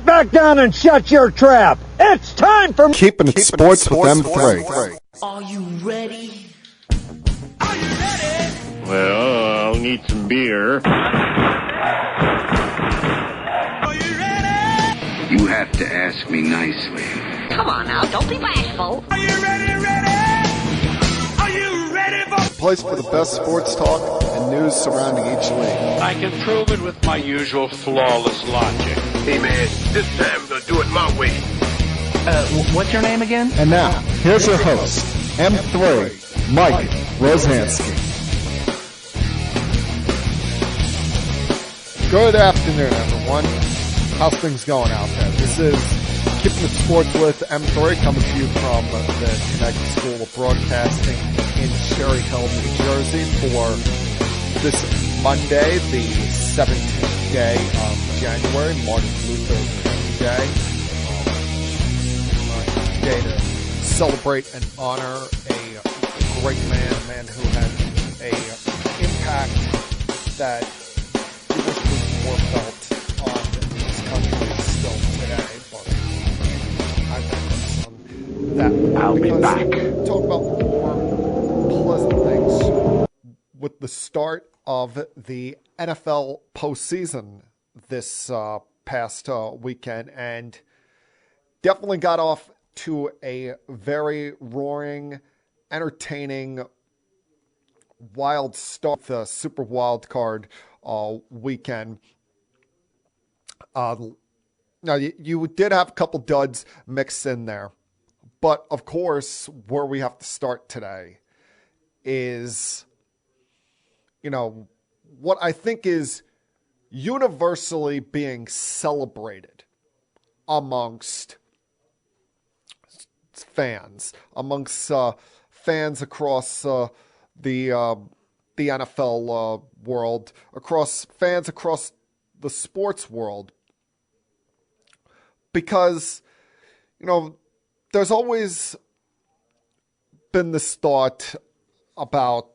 Sit back down and shut your trap. It's time for Keeping it sports with M3. Are you ready? Are you ready? Well, I'll need some beer. Are you ready? You have to ask me nicely. Come on now, don't be bashful. Are you ready? Are you ready for Place for the best sports talk and news surrounding each league. I can prove it with my usual flawless logic. Hey, man, this time I'm going to do it my way. What's your name again? And now, here's your host, M3, Mike Rosansky. Good afternoon, everyone. How's things going out there? This is Keeping It Sports with M3, coming to you from the Connecticut School of Broadcasting in Cherry Hill, New Jersey, for this Monday, the 17th day of January, Martin Luther King Day. Day to celebrate and honor a great man, a man who had an impact that was more felt on this country still today. But I focus on that. I'll be back. Talk about more pleasant things with the start of the NFL postseason this past weekend, and definitely got off to a very roaring, entertaining, wild start, the Super Wild Card weekend. Now, you did have a couple duds mixed in there, but of course, where we have to start today is, what I think is universally being celebrated amongst fans, fans across the NFL world, fans across the sports world, because there's always been this thought about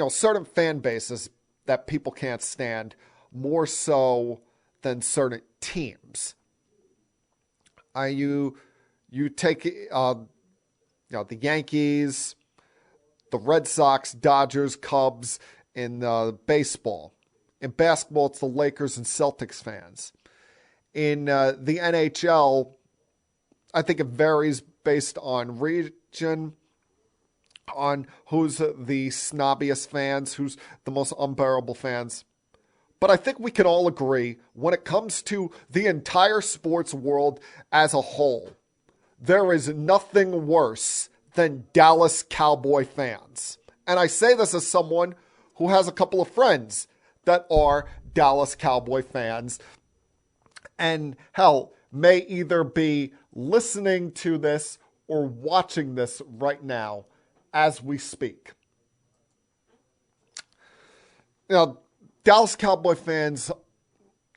certain fan bases that people can't stand more so than certain teams. You take the Yankees, the Red Sox, Dodgers, Cubs in baseball. In basketball, it's the Lakers and Celtics fans. In the NHL, I think it varies based on region, on who's the snobbiest fans, who's the most unbearable fans. But I think we can all agree when it comes to the entire sports world as a whole, there is nothing worse than Dallas Cowboy fans. And I say this as someone who has a couple of friends that are Dallas Cowboy fans, and hell, may either be listening to this or watching this right now as we speak. Dallas Cowboy fans,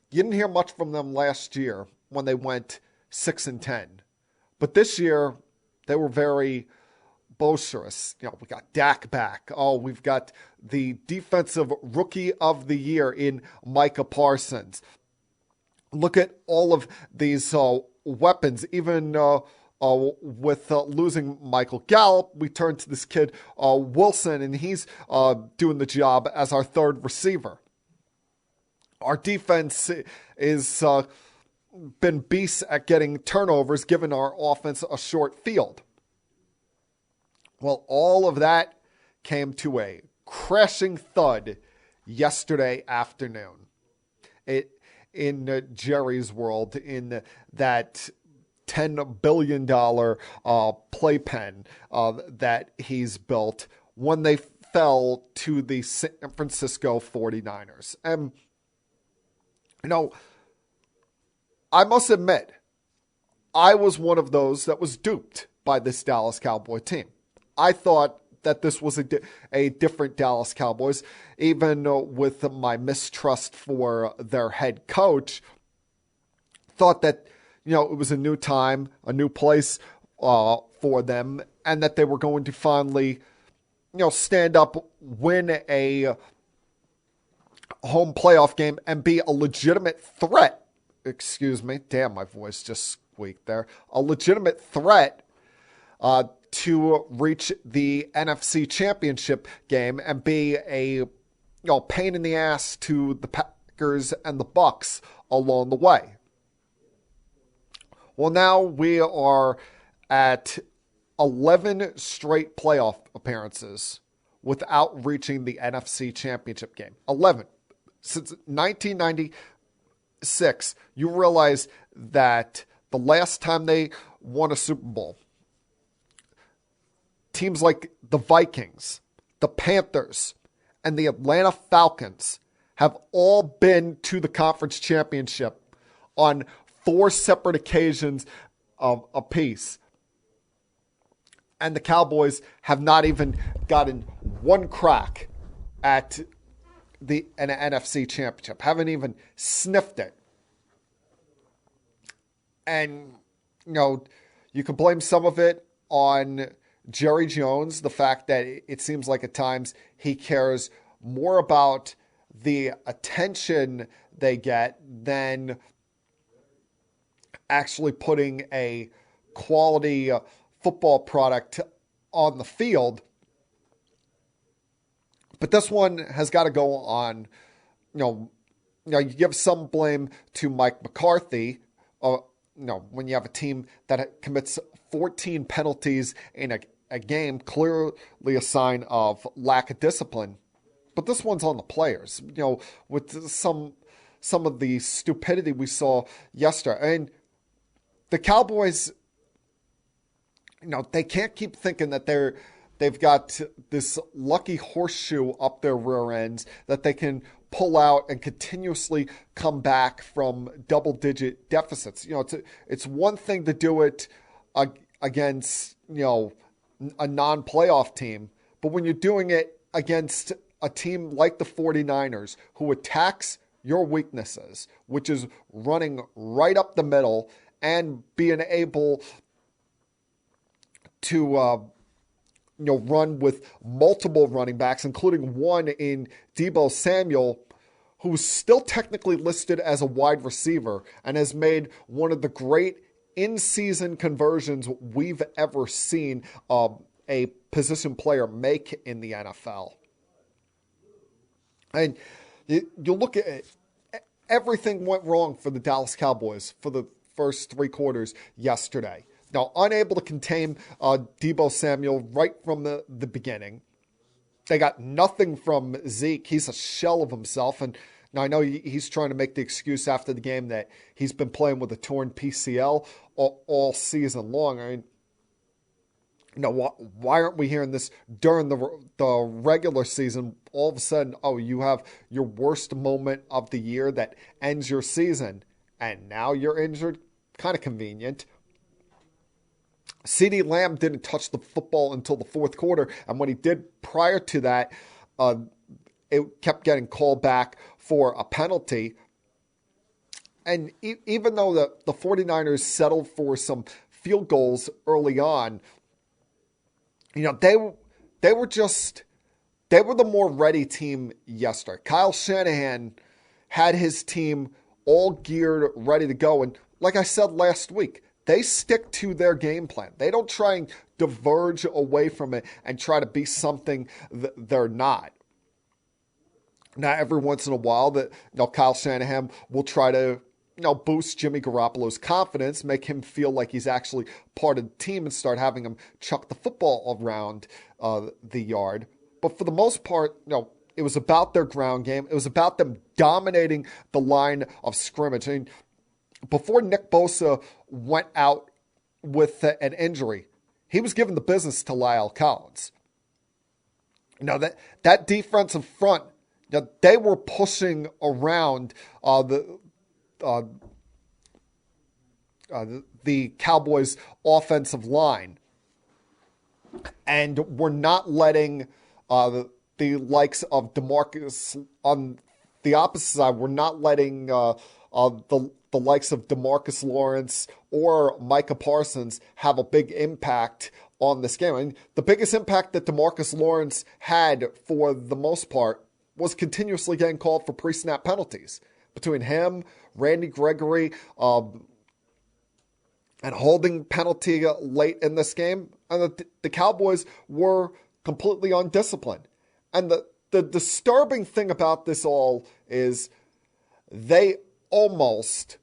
you didn't hear much from them last year when they went 6-10. But this year, they were very boisterous. We got Dak back. Oh, we've got the defensive rookie of the year in Micah Parsons. Look at all of these weapons. Even with losing Michael Gallup, we turn to this kid, Wilson, and he's doing the job as our third receiver. Our defense is been beasts at getting turnovers, giving our offense a short field. Well, all of that came to a crashing thud yesterday afternoon. In Jerry's world, in that $10 billion playpen that he's built when they fell to the San Francisco 49ers. And, I must admit, I was one of those that was duped by this Dallas Cowboy team. I thought that this was a different Dallas Cowboys, even with my mistrust for their head coach. Thought that, it was a new time, a new place for them, and that they were going to finally, stand up, win a home playoff game, and be a legitimate threat excuse me, damn, my voice just squeaked there, a legitimate threat to reach the NFC Championship game and be a pain in the ass to the Packers and the Bucs along the way. Well, now we are at 11 straight playoff appearances without reaching the NFC Championship game. 11. Since 1996, you realize that the last time they won a Super Bowl, teams like the Vikings, the Panthers, and the Atlanta Falcons have all been to the conference championship on 4 separate occasions apiece. And the Cowboys have not even gotten one crack at an NFC championship, haven't even sniffed it. And, you can blame some of it on Jerry Jones, the fact that it seems like at times he cares more about the attention they get than actually putting a quality football product on the field. But this one has got to go on, you give some blame to Mike McCarthy, when you have a team that commits 14 penalties in a game, clearly a sign of lack of discipline. But this one's on the players, with some of the stupidity we saw yesterday. And the Cowboys, they can't keep thinking that they've got this lucky horseshoe up their rear ends that they can pull out and continuously come back from double-digit deficits. It's one thing to do it against, a non-playoff team, but when you're doing it against a team like the 49ers who attacks your weaknesses, which is running right up the middle and being able to run with multiple running backs, including one in Deebo Samuel, who's still technically listed as a wide receiver and has made one of the great in-season conversions we've ever seen a position player make in the NFL. And you look at it, everything went wrong for the Dallas Cowboys for the first 3 quarters yesterday. Now, unable to contain Deebo Samuel right from the beginning. They got nothing from Zeke. He's a shell of himself. And now I know he's trying to make the excuse after the game that he's been playing with a torn PCL all season long. I mean, why aren't we hearing this during the regular season? All of a sudden, you have your worst moment of the year that ends your season, and now you're injured? Kind of convenient. CeeDee Lamb didn't touch the football until the 4th quarter, and when he did prior to that, it kept getting called back for a penalty. And even though the 49ers settled for some field goals early on, they were the more ready team yesterday. Kyle Shanahan had his team all geared, ready to go. And like I said last week, they stick to their game plan. They don't try and diverge away from it and try to be something they're not. Now, every once in a while, Kyle Shanahan will try to boost Jimmy Garoppolo's confidence, make him feel like he's actually part of the team and start having him chuck the football around the yard. But for the most part, it was about their ground game. It was about them dominating the line of scrimmage. I mean, before Nick Bosa went out with an injury, he was giving the business to La'el Collins. That defensive front, they were pushing around the Cowboys' offensive line, and we're not letting the likes of DeMarcus on the opposite side. We're not letting the likes of DeMarcus Lawrence or Micah Parsons have a big impact on this game. I mean, the biggest impact that DeMarcus Lawrence had, for the most part, was continuously getting called for pre-snap penalties. between him, Randy Gregory, and holding penalty late in this game. And the Cowboys were completely undisciplined. And the disturbing thing about this all is they almost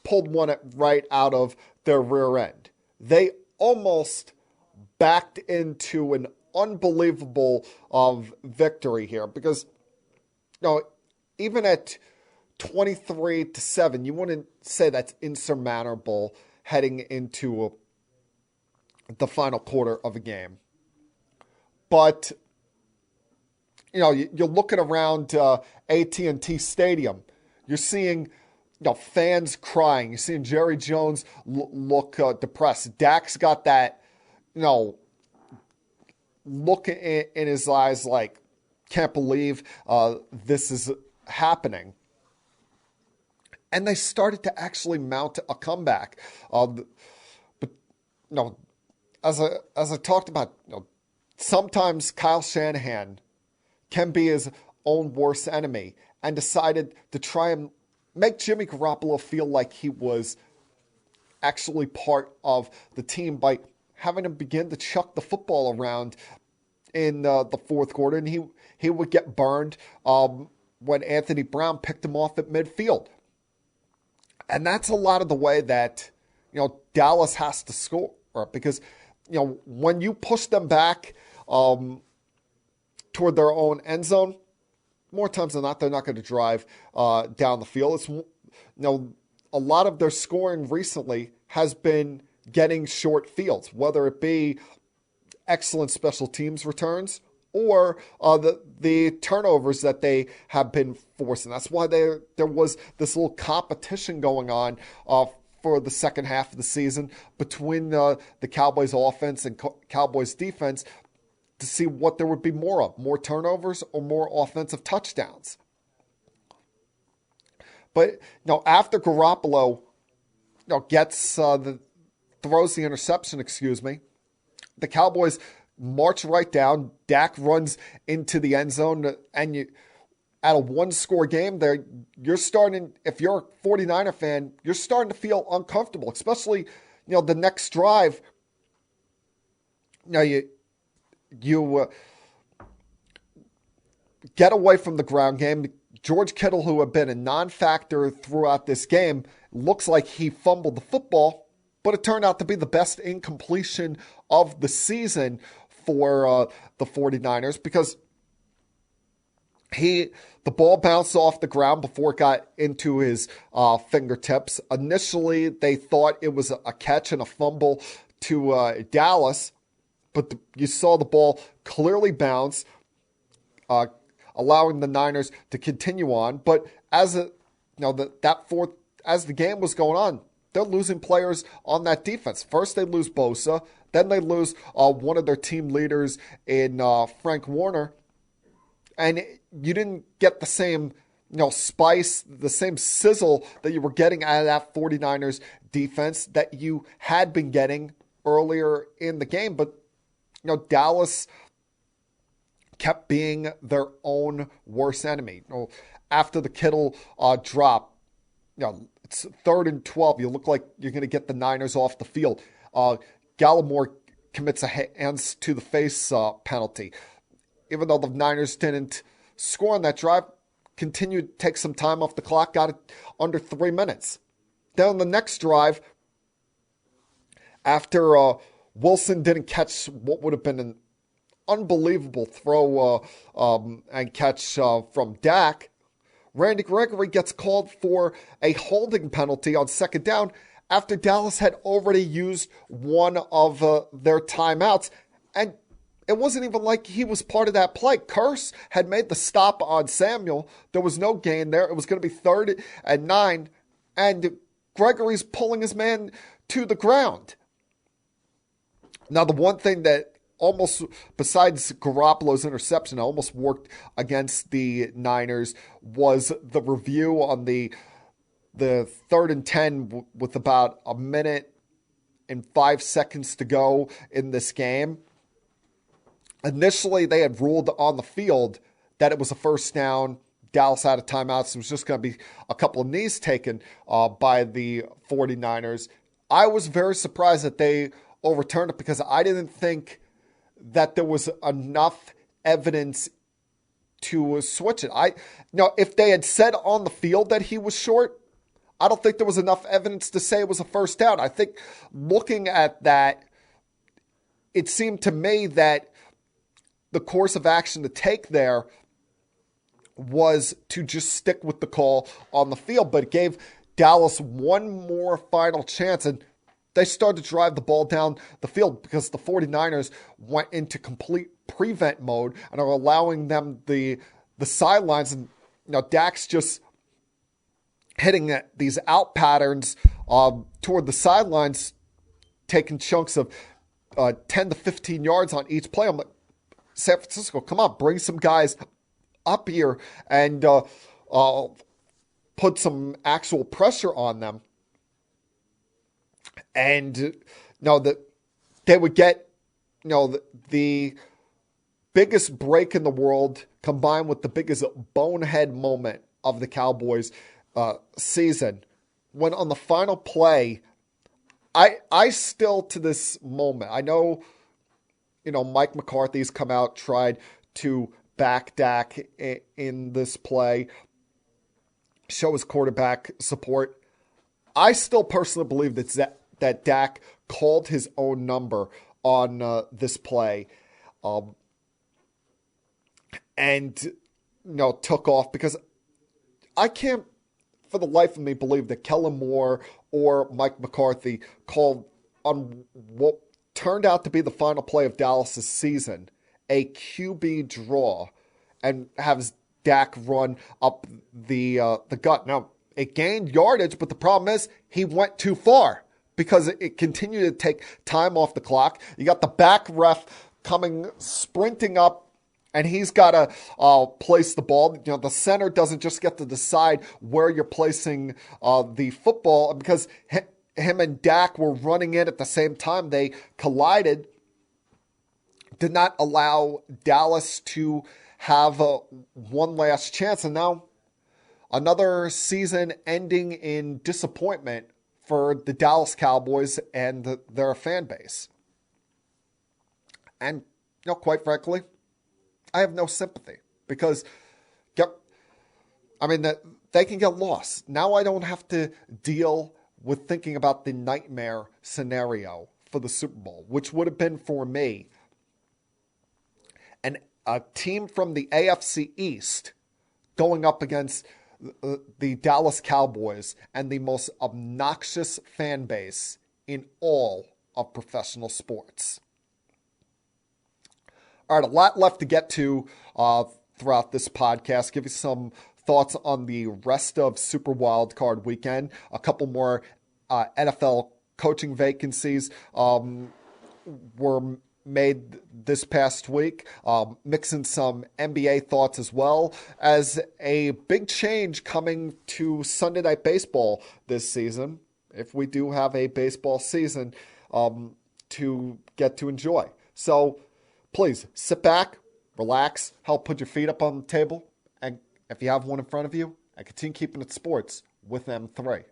pulled one right out of their rear end. They almost backed into an unbelievable victory here because, even at 23-7, you wouldn't say that's insurmountable heading into the final quarter of a game. But, you're looking around AT&T Stadium. You're seeing, fans crying. You're seeing Jerry Jones look depressed. Dak's got that, look in his eyes like, can't believe this is happening. And they started to actually mount a comeback. But, as I talked about, sometimes Kyle Shanahan can be his own worst enemy, and decided to try and make Jimmy Garoppolo feel like he was actually part of the team by having him begin to chuck the football around in the fourth quarter, and he would get burned when Anthony Brown picked him off at midfield. And that's a lot of the way that, Dallas has to score, because, when you push them back toward their own end zone, more times than not, they're not going to drive down the field. It's, a lot of their scoring recently has been getting short fields, whether it be excellent special teams returns or the turnovers that they have been forcing. That's why there was this little competition going on for the second half of the season between the Cowboys offense and Cowboys defense to see what there would be more of, more turnovers or more offensive touchdowns. But, after Garoppolo, throws the interception, the Cowboys march right down. Dak runs into the end zone, and at a one-score game there, you're starting, if you're a 49er fan, you're starting to feel uncomfortable, especially, the next drive. You get away from the ground game. George Kittle, who had been a non-factor throughout this game, looks like he fumbled the football, but it turned out to be the best incompletion of the season for the 49ers because the ball bounced off the ground before it got into his fingertips. Initially, they thought it was a catch and a fumble to Dallas, but you saw the ball clearly bounce, allowing the Niners to continue on. But as the game was going on, they're losing players on that defense. First, they lose Bosa. Then they lose one of their team leaders in Frank Warner. And you didn't get the same, spice, the same sizzle that you were getting out of that 49ers defense that you had been getting earlier in the game. But, Dallas kept being their own worst enemy. After the Kittle drop, it's 3rd and 12. You look like you're going to get the Niners off the field. Gallimore commits a hands to the face penalty. Even though the Niners didn't score on that drive, continued to take some time off the clock, got it under 3 minutes. Then on the next drive, after Wilson didn't catch what would have been an unbelievable throw and catch from Dak, Randy Gregory gets called for a holding penalty on second down after Dallas had already used one of their timeouts. And it wasn't even like he was part of that play. Curse had made the stop on Samuel. There was no gain there. It was going to be 3rd and 9. And Gregory's pulling his man to the ground. Now, the one thing that almost, besides Garoppolo's interception, almost worked against the Niners was the review on the 3rd and 10 with about a minute and 5 seconds to go in this game. Initially, they had ruled on the field that it was a first down. Dallas out of timeouts. It was just going to be a couple of knees taken by the 49ers. I was very surprised that they overturned it because I didn't think that there was enough evidence to switch it. If they had said on the field that he was short, I don't think there was enough evidence to say it was a first down. I think looking at that, it seemed to me that the course of action to take there was to just stick with the call on the field, but it gave Dallas one more final chance, and they started to drive the ball down the field because the 49ers went into complete prevent mode and are allowing them the sidelines. And Dak's just hitting these out patterns toward the sidelines, taking chunks of 10 to 15 yards on each play. I'm like, San Francisco, come on, bring some guys up here and put some actual pressure on them. And that they would get the biggest break in the world combined with the biggest bonehead moment of the Cowboys season, when on the final play, I still to this moment, I know Mike McCarthy's come out, tried to back Dak in this play, show his quarterback support. I still personally believe that Dak called his own number on this play and took off, because I can't for the life of me believe that Kellen Moore or Mike McCarthy called on what turned out to be the final play of Dallas' season a QB draw and has Dak run up the gut. Now, it gained yardage, but the problem is he went too far because it continued to take time off the clock. You got the back ref coming, sprinting up, and he's got to place the ball. The center doesn't just get to decide where you're placing the football, because him and Dak were running in at the same time. They collided, did not allow Dallas to have one last chance. And now another season ending in disappointment for the Dallas Cowboys and their fan base. And, quite frankly, I have no sympathy, because they can get lost. Now I don't have to deal with thinking about the nightmare scenario for the Super Bowl, which would have been for me a team from the AFC East going up against the Dallas Cowboys and the most obnoxious fan base in all of professional sports. All right, a lot left to get to throughout this podcast. Give you some thoughts on the rest of Super Wild Card Weekend. A couple more NFL coaching vacancies were made this past week. Mixing some NBA thoughts as well as a big change coming to Sunday Night Baseball this season, if we do have a baseball season to get to enjoy. So please sit back, relax, help put your feet up on the table, and if you have one in front of you, and continue keeping it sports with M3.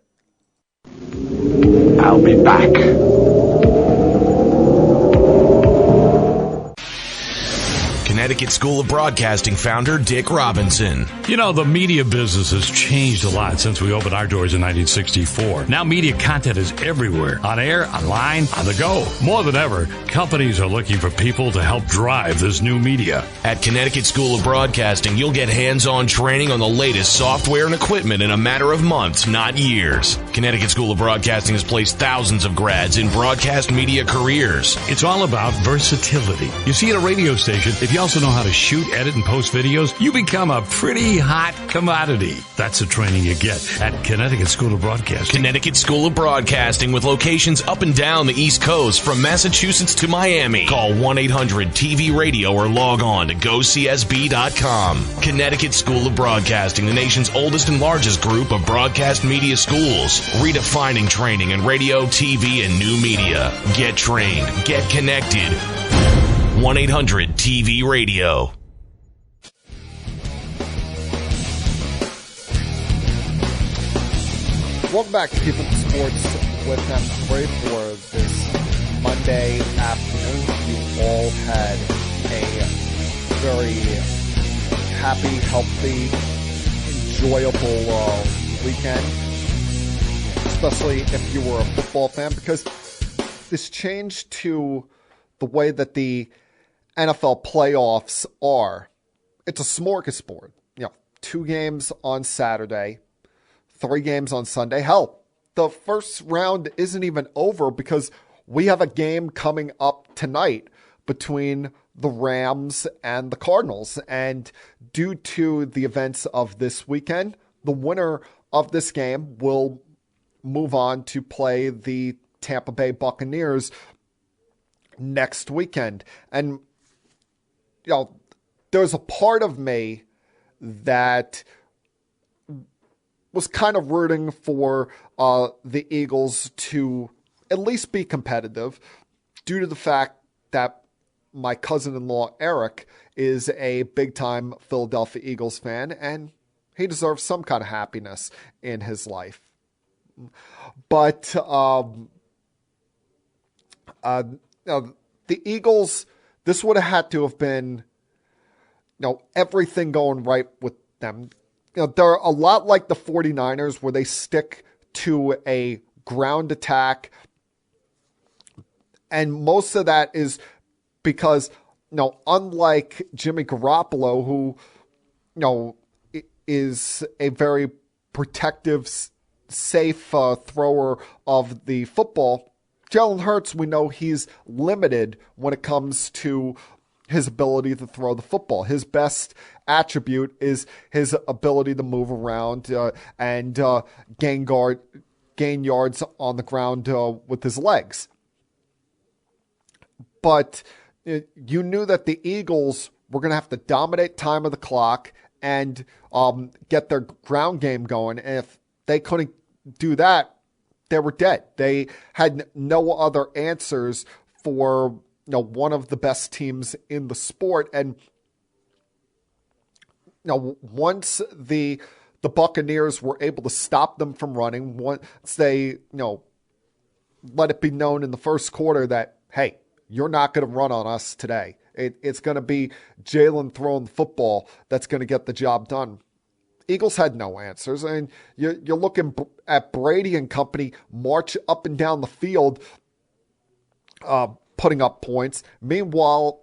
I'll be back. Connecticut School of Broadcasting founder Dick Robinson. The media business has changed a lot since we opened our doors in 1964. Now media content is everywhere, on air, online, on the go. More than ever, companies are looking for people to help drive this new media. At Connecticut School of Broadcasting, you'll get hands-on training on the latest software and equipment in a matter of months, not years. Connecticut School of Broadcasting has placed thousands of grads in broadcast media careers. It's all about versatility. You see, at a radio station, if you also know how to shoot, edit, and post videos, you become a pretty hot commodity. That's the training you get at Connecticut School of Broadcasting. Connecticut School of Broadcasting, with locations up and down the East Coast, from Massachusetts to Miami. Call 1-800-TV-RADIO or log on to GoCSB.com. Connecticut School of Broadcasting, the nation's oldest and largest group of broadcast media schools, redefining training in radio, TV, and new media. Get trained. Get connected. 1-800-TV-RADIO. Welcome back to Keeping the Sports with M3 for this Monday afternoon. You all had a very happy, healthy, enjoyable weekend, especially if you were a football fan, because this change to the way that the NFL playoffs are, it's a smorgasbord. 2 games on Saturday, 3 games on Sunday. Hell, the first round isn't even over because we have a game coming up tonight between the Rams and the Cardinals. And due to the events of this weekend, the winner of this game will move on to play the Tampa Bay Buccaneers next weekend. And, there's a part of me that was kind of rooting for the Eagles to at least be competitive due to the fact that my cousin-in-law Eric is a big-time Philadelphia Eagles fan, and he deserves some kind of happiness in his life. But the Eagles, this would have had to have been everything going right with them. They're a lot like the 49ers where they stick to a ground attack. And most of that is because, unlike Jimmy Garoppolo, who, is a very protective, safe thrower of the football, Jalen Hurts, we know he's limited when it comes to his ability to throw the football. His best attribute is his ability to move around and gain yards on the ground with his legs. But you knew that the Eagles were going to have to dominate time of the clock and get their ground game going. And if they couldn't do that, they were dead. They had no other answers for one of the best teams in the sport. And once the Buccaneers were able to stop them from running, once they let it be known in the first quarter that, hey, you're not going to run on us today. It's going to be Jalen throwing the football that's going to get the job done. Eagles had no answers. And you're looking at Brady and company march up and down the field, putting up points. Meanwhile,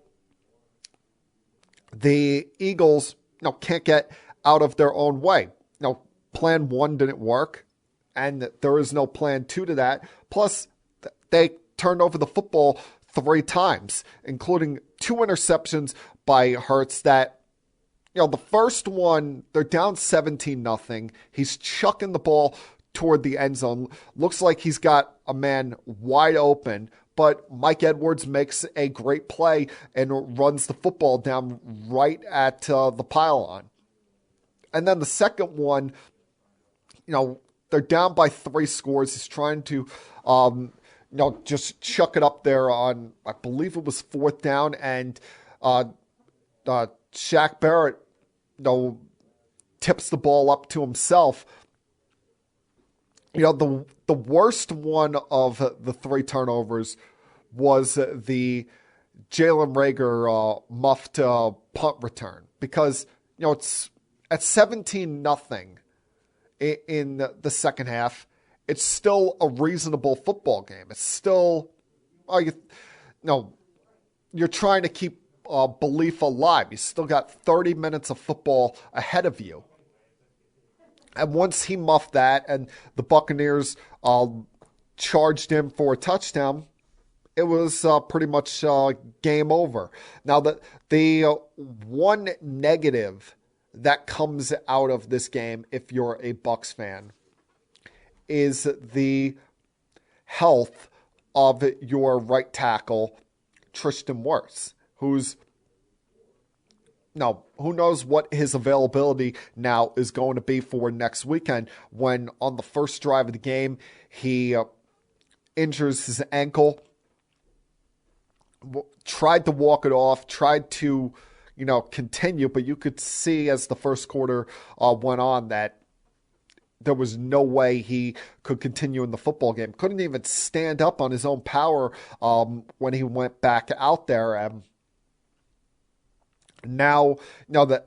the Eagles can't get out of their own way. Plan 1 didn't work, and there is no plan 2 to that. Plus, they turned over the football 3 times, including 2 interceptions by Hurts that, the first one, they're down 17-0. He's chucking the ball toward the end zone. Looks like he's got a man wide open, but Mike Edwards makes a great play and runs the football down right at the pylon. And then the second one, they're down by 3 scores. He's trying to, just chuck it up there on, I believe it was 4th down, and Shaq Barrett, tips the ball up to himself. The worst one of the 3 turnovers was the Jalen Reagor muffed punt return, because it's at 17-0 in the second half. It's still a reasonable football game. It's still, you're trying to keep belief alive. You still got 30 minutes of football ahead of you. And once he muffed that and the Buccaneers charged him for a touchdown, it was pretty much game over. Now, the one negative that comes out of this game, if you're a Bucs fan, is the health of your right tackle, Tristan Wirfs, who's now, who knows what his availability now is going to be for next weekend, when on the first drive of the game, he injures his ankle, tried to walk it off, tried to, continue, but you could see as the first quarter went on that there was no way he could continue in the football game. Couldn't even stand up on his own power when he went back out there. And now,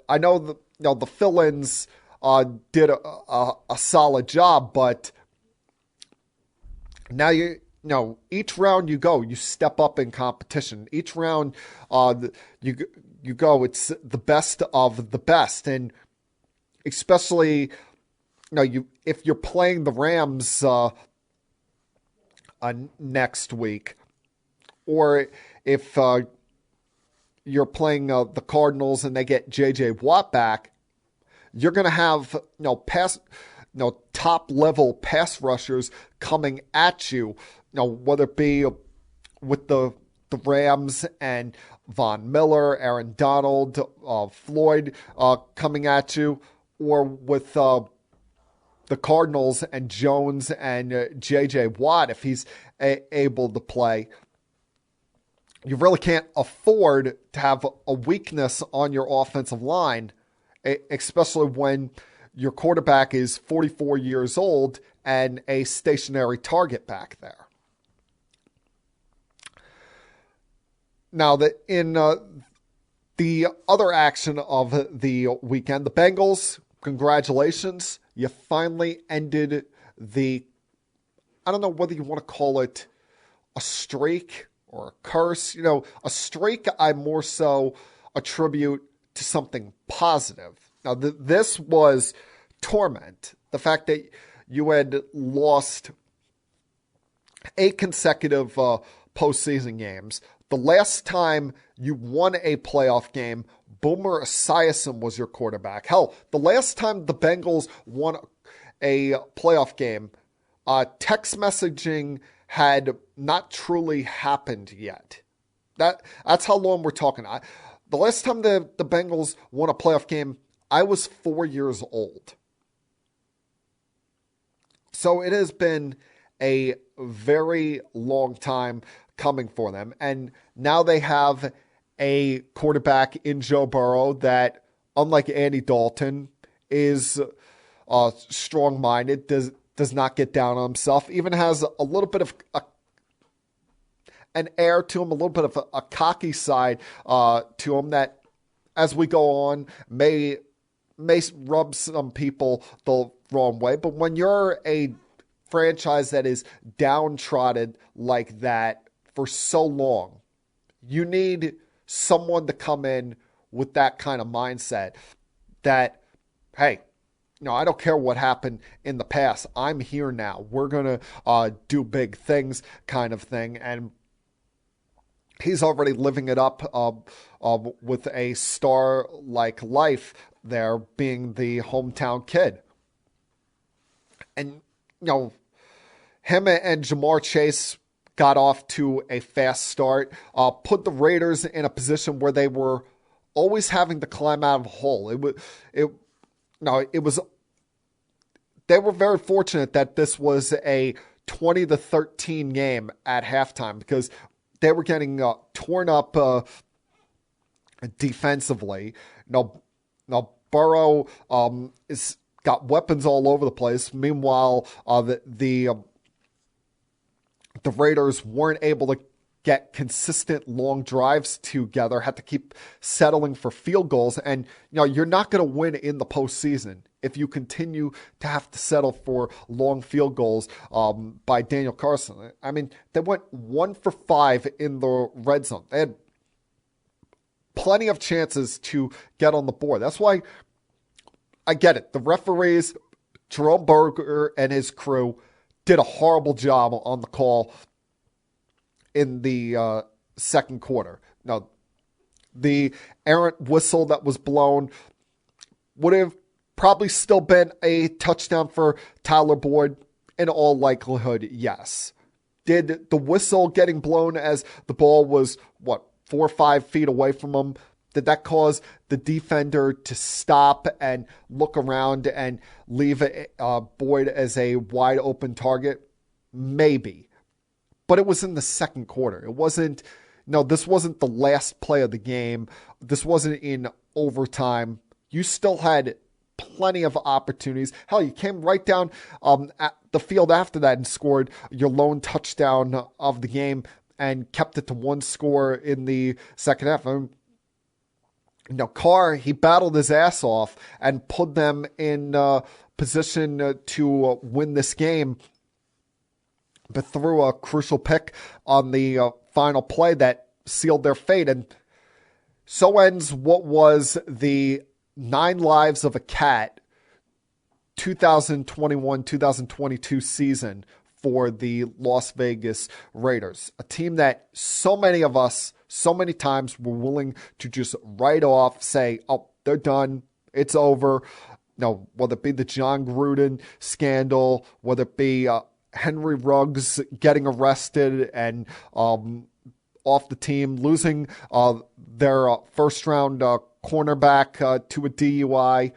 I know the fill-ins did a solid job, but now each round you go, you step up in competition. Each round you go, it's the best of the best, and especially if you're playing the Rams next week, or if you're playing the Cardinals and they get J.J. Watt back, you're going to have top level pass rushers coming at you. Whether it be with the Rams and Von Miller, Aaron Donald, Floyd coming at you, or with the Cardinals and Jones and J.J. Watt if he's able to play. You really can't afford to have a weakness on your offensive line, especially when your quarterback is 44 years old and a stationary target back there. Now, in the other action of the weekend, the Bengals, congratulations. You finally ended I don't know whether you want to call it a streak or a curse. A streak I more so attribute to something positive. Now, this was torment. The fact that you had lost 8 consecutive postseason games. The last time you won a playoff game, Boomer Esiason was your quarterback. Hell, the last time the Bengals won a playoff game, text messaging had not truly happened yet. That's how long we're talking. The last time the Bengals won a playoff game, I was 4 years old. So it has been a very long time coming for them. And now they have a quarterback in Joe Burrow that, unlike Andy Dalton, is strong-minded, does not get down on himself, even has a little bit of an air to him, a little bit of a cocky side to him that, as we go on, may rub some people the wrong way. But when you're a franchise that is downtrodden like that for so long, you need someone to come in with that kind of mindset that, hey, I don't care what happened in the past. I'm here now. We're going to do big things kind of thing. And he's already living it up with a star-like life there, being the hometown kid. And, him and Jamar Chase got off to a fast start, put the Raiders in a position where they were always having to climb out of a hole. They were very fortunate that this was a 20-13 game at halftime, because they were getting torn up defensively. Now Burrow is got weapons all over the place. Meanwhile, the Raiders weren't able to get consistent long drives together, had to keep settling for field goals. And, you're not going to win in the postseason if you continue to have to settle for long field goals by Daniel Carlson. I mean, they went 1 for 5 in the red zone. They had plenty of chances to get on the board. That's why I get it. The referees, Jerome Berger and his crew, did a horrible job on the call in the second quarter. Now, the errant whistle that was blown would have probably still been a touchdown for Tyler Boyd. In all likelihood, yes. Did the whistle getting blown as the ball was, 4 or 5 feet away from him, did that cause the defender to stop and look around and leave Boyd as a wide open target? Maybe. But it was in the second quarter. This wasn't the last play of the game. This wasn't in overtime. You still had plenty of opportunities. Hell, you came right down at the field after that and scored your lone touchdown of the game and kept it to one score in the second half. Carr, he battled his ass off and put them in position to win this game, but threw a crucial pick on the final play that sealed their fate. And so ends what was the 9 Lives of a Cat 2021-2022 season for the Las Vegas Raiders, a team that so many of us, so many times were willing to just write off, say, oh, they're done, it's over. Whether it be the John Gruden scandal, whether it be Henry Ruggs getting arrested and off the team, losing their first-round cornerback to a DUI.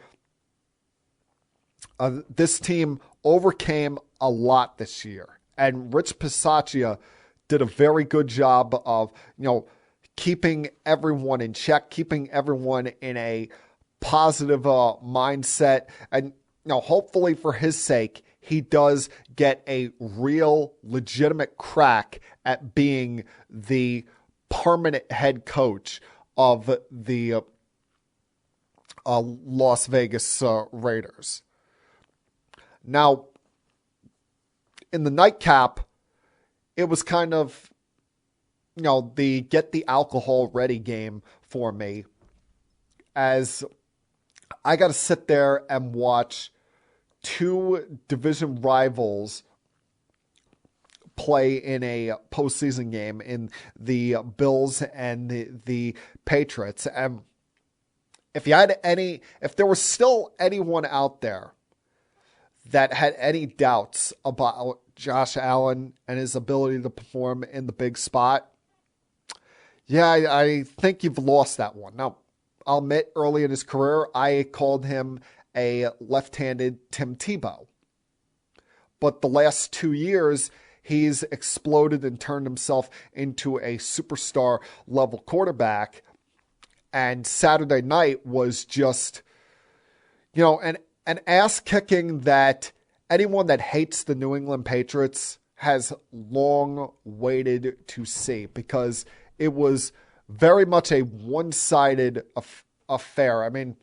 This team overcame a lot this year, and Rich Bisaccia did a very good job of, keeping everyone in check, keeping everyone in a positive mindset, and hopefully for his sake, he does get a real, legitimate crack at being the permanent head coach of the Las Vegas Raiders. Now, in the nightcap, it was kind of, the get the alcohol ready game for me, as I got to sit there and watch 2 division rivals play in a postseason game in the Bills and the Patriots. And if there was still anyone out there that had any doubts about Josh Allen and his ability to perform in the big spot, I think you've lost that one. Now, I'll admit, early in his career, I called him a left-handed Tim Tebow. But the last 2 years, he's exploded and turned himself into a superstar-level quarterback. And Saturday night was just, an ass-kicking that anyone that hates the New England Patriots has long waited to see, because it was very much a one-sided affair. I mean,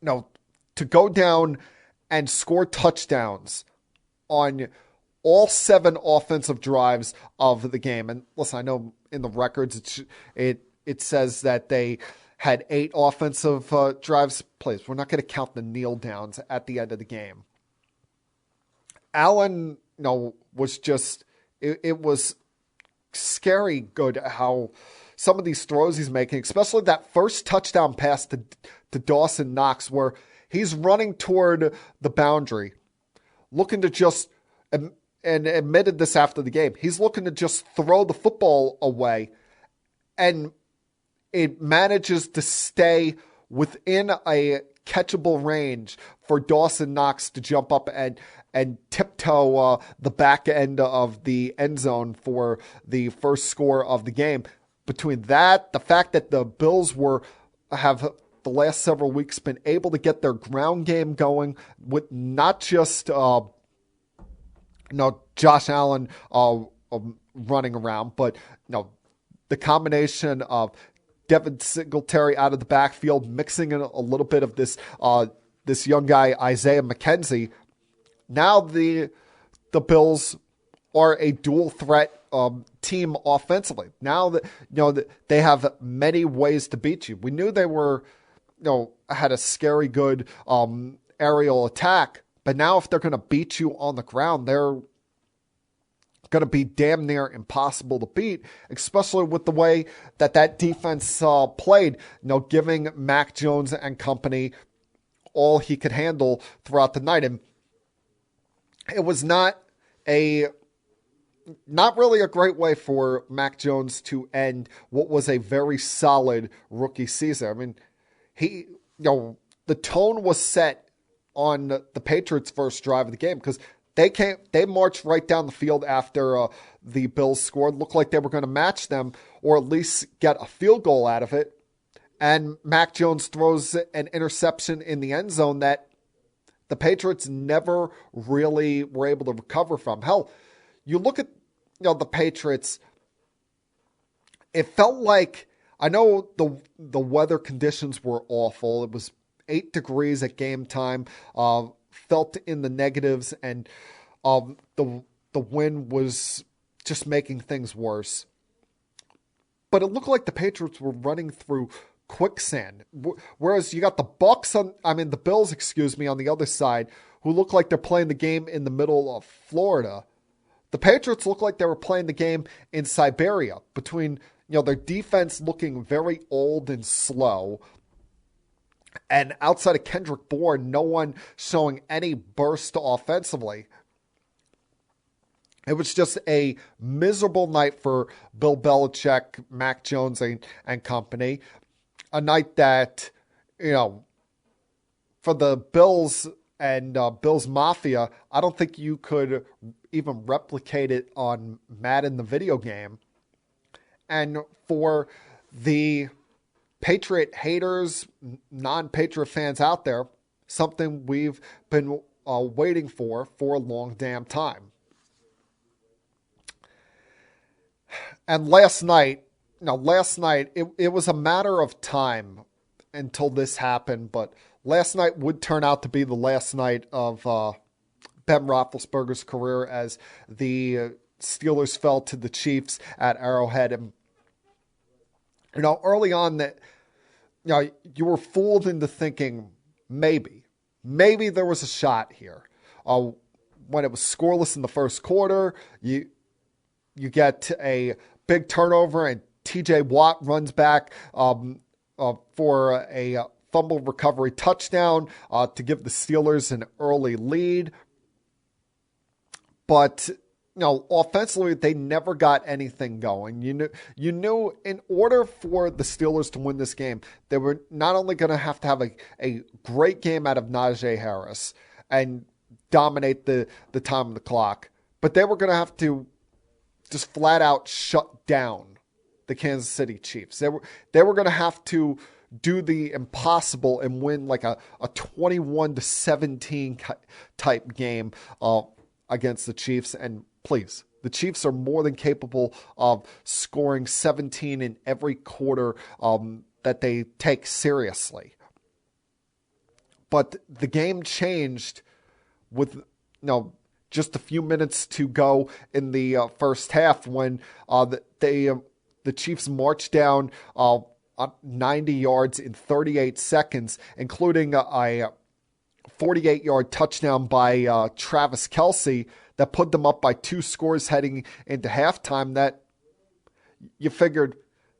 to go down and score touchdowns on all 7 offensive drives of the game. And listen, I know in the records it says that they had 8 offensive drives plays. We're not going to count the kneel downs at the end of the game. Allen, was just, it was scary good how some of these throws he's making, especially that first touchdown pass to Dawson Knox, where he's running toward the boundary, looking to just, and admitted this after the game, he's looking to just throw the football away, and it manages to stay within a catchable range for Dawson Knox to jump up and tiptoe the back end of the end zone for the first score of the game. Between that, the fact that the Bills have the last several weeks been able to get their ground game going with not just Josh Allen running around, but the combination of Devin Singletary out of the backfield, mixing in a little bit of this young guy Isaiah McKenzie. Now the Bills are a dual threat team offensively. Now that they have many ways to beat you. We knew they were had a scary good aerial attack, but now if they're going to beat you on the ground, they're going to be damn near impossible to beat, especially with the way that defense played, giving Mac Jones and company all he could handle throughout the night. And it was not really a great way for Mac Jones to end what was a very solid rookie season. I mean, the tone was set on the Patriots' first drive of the game, because they marched right down the field after the Bills scored. Looked like they were going to match them or at least get a field goal out of it. And Mac Jones throws an interception in the end zone that the Patriots never really were able to recover from. Hell, you look at the Patriots, it felt like, I know the weather conditions were awful. It was 8 degrees at game time, felt in the negatives, and the wind was just making things worse. But it looked like the Patriots were running through quicksand. Whereas you got the Bills, on the other side, who look like they're playing the game in the middle of Florida. The Patriots look like they were playing the game in Siberia, between, their defense looking very old and slow, and outside of Kendrick Bourne, no one showing any burst offensively. It was just a miserable night for Bill Belichick, Mac Jones, and company. A night that, for the Bills and Bills Mafia, I don't think you could even replicate it on Madden, the video game. And for the Patriot haters, non-Patriot fans out there, something we've been waiting for a long damn time. And last night, it was a matter of time until this happened, but last night would turn out to be the last night of Ben Roethlisberger's career, as the Steelers fell to the Chiefs at Arrowhead. And, early on that, you were fooled into thinking maybe there was a shot here. When it was scoreless in the first quarter, you get a big turnover, and TJ Watt runs back for a fumble recovery touchdown to give the Steelers an early lead. But, offensively, they never got anything going. You knew in order for the Steelers to win this game, they were not only going to have a great game out of Najee Harris and dominate the time of the clock, but they were going to have to just flat out shut down the Kansas City Chiefs. They were going to have to do the impossible and win like a 21-17 type game against the Chiefs. And please, the Chiefs are more than capable of scoring 17 in every quarter that they take seriously. But the game changed with just a few minutes to go in the first half, when the Chiefs marched down 90 yards in 38 seconds, including a 48-yard touchdown by Travis Kelce that put them up by 2 scores heading into halftime. That you figured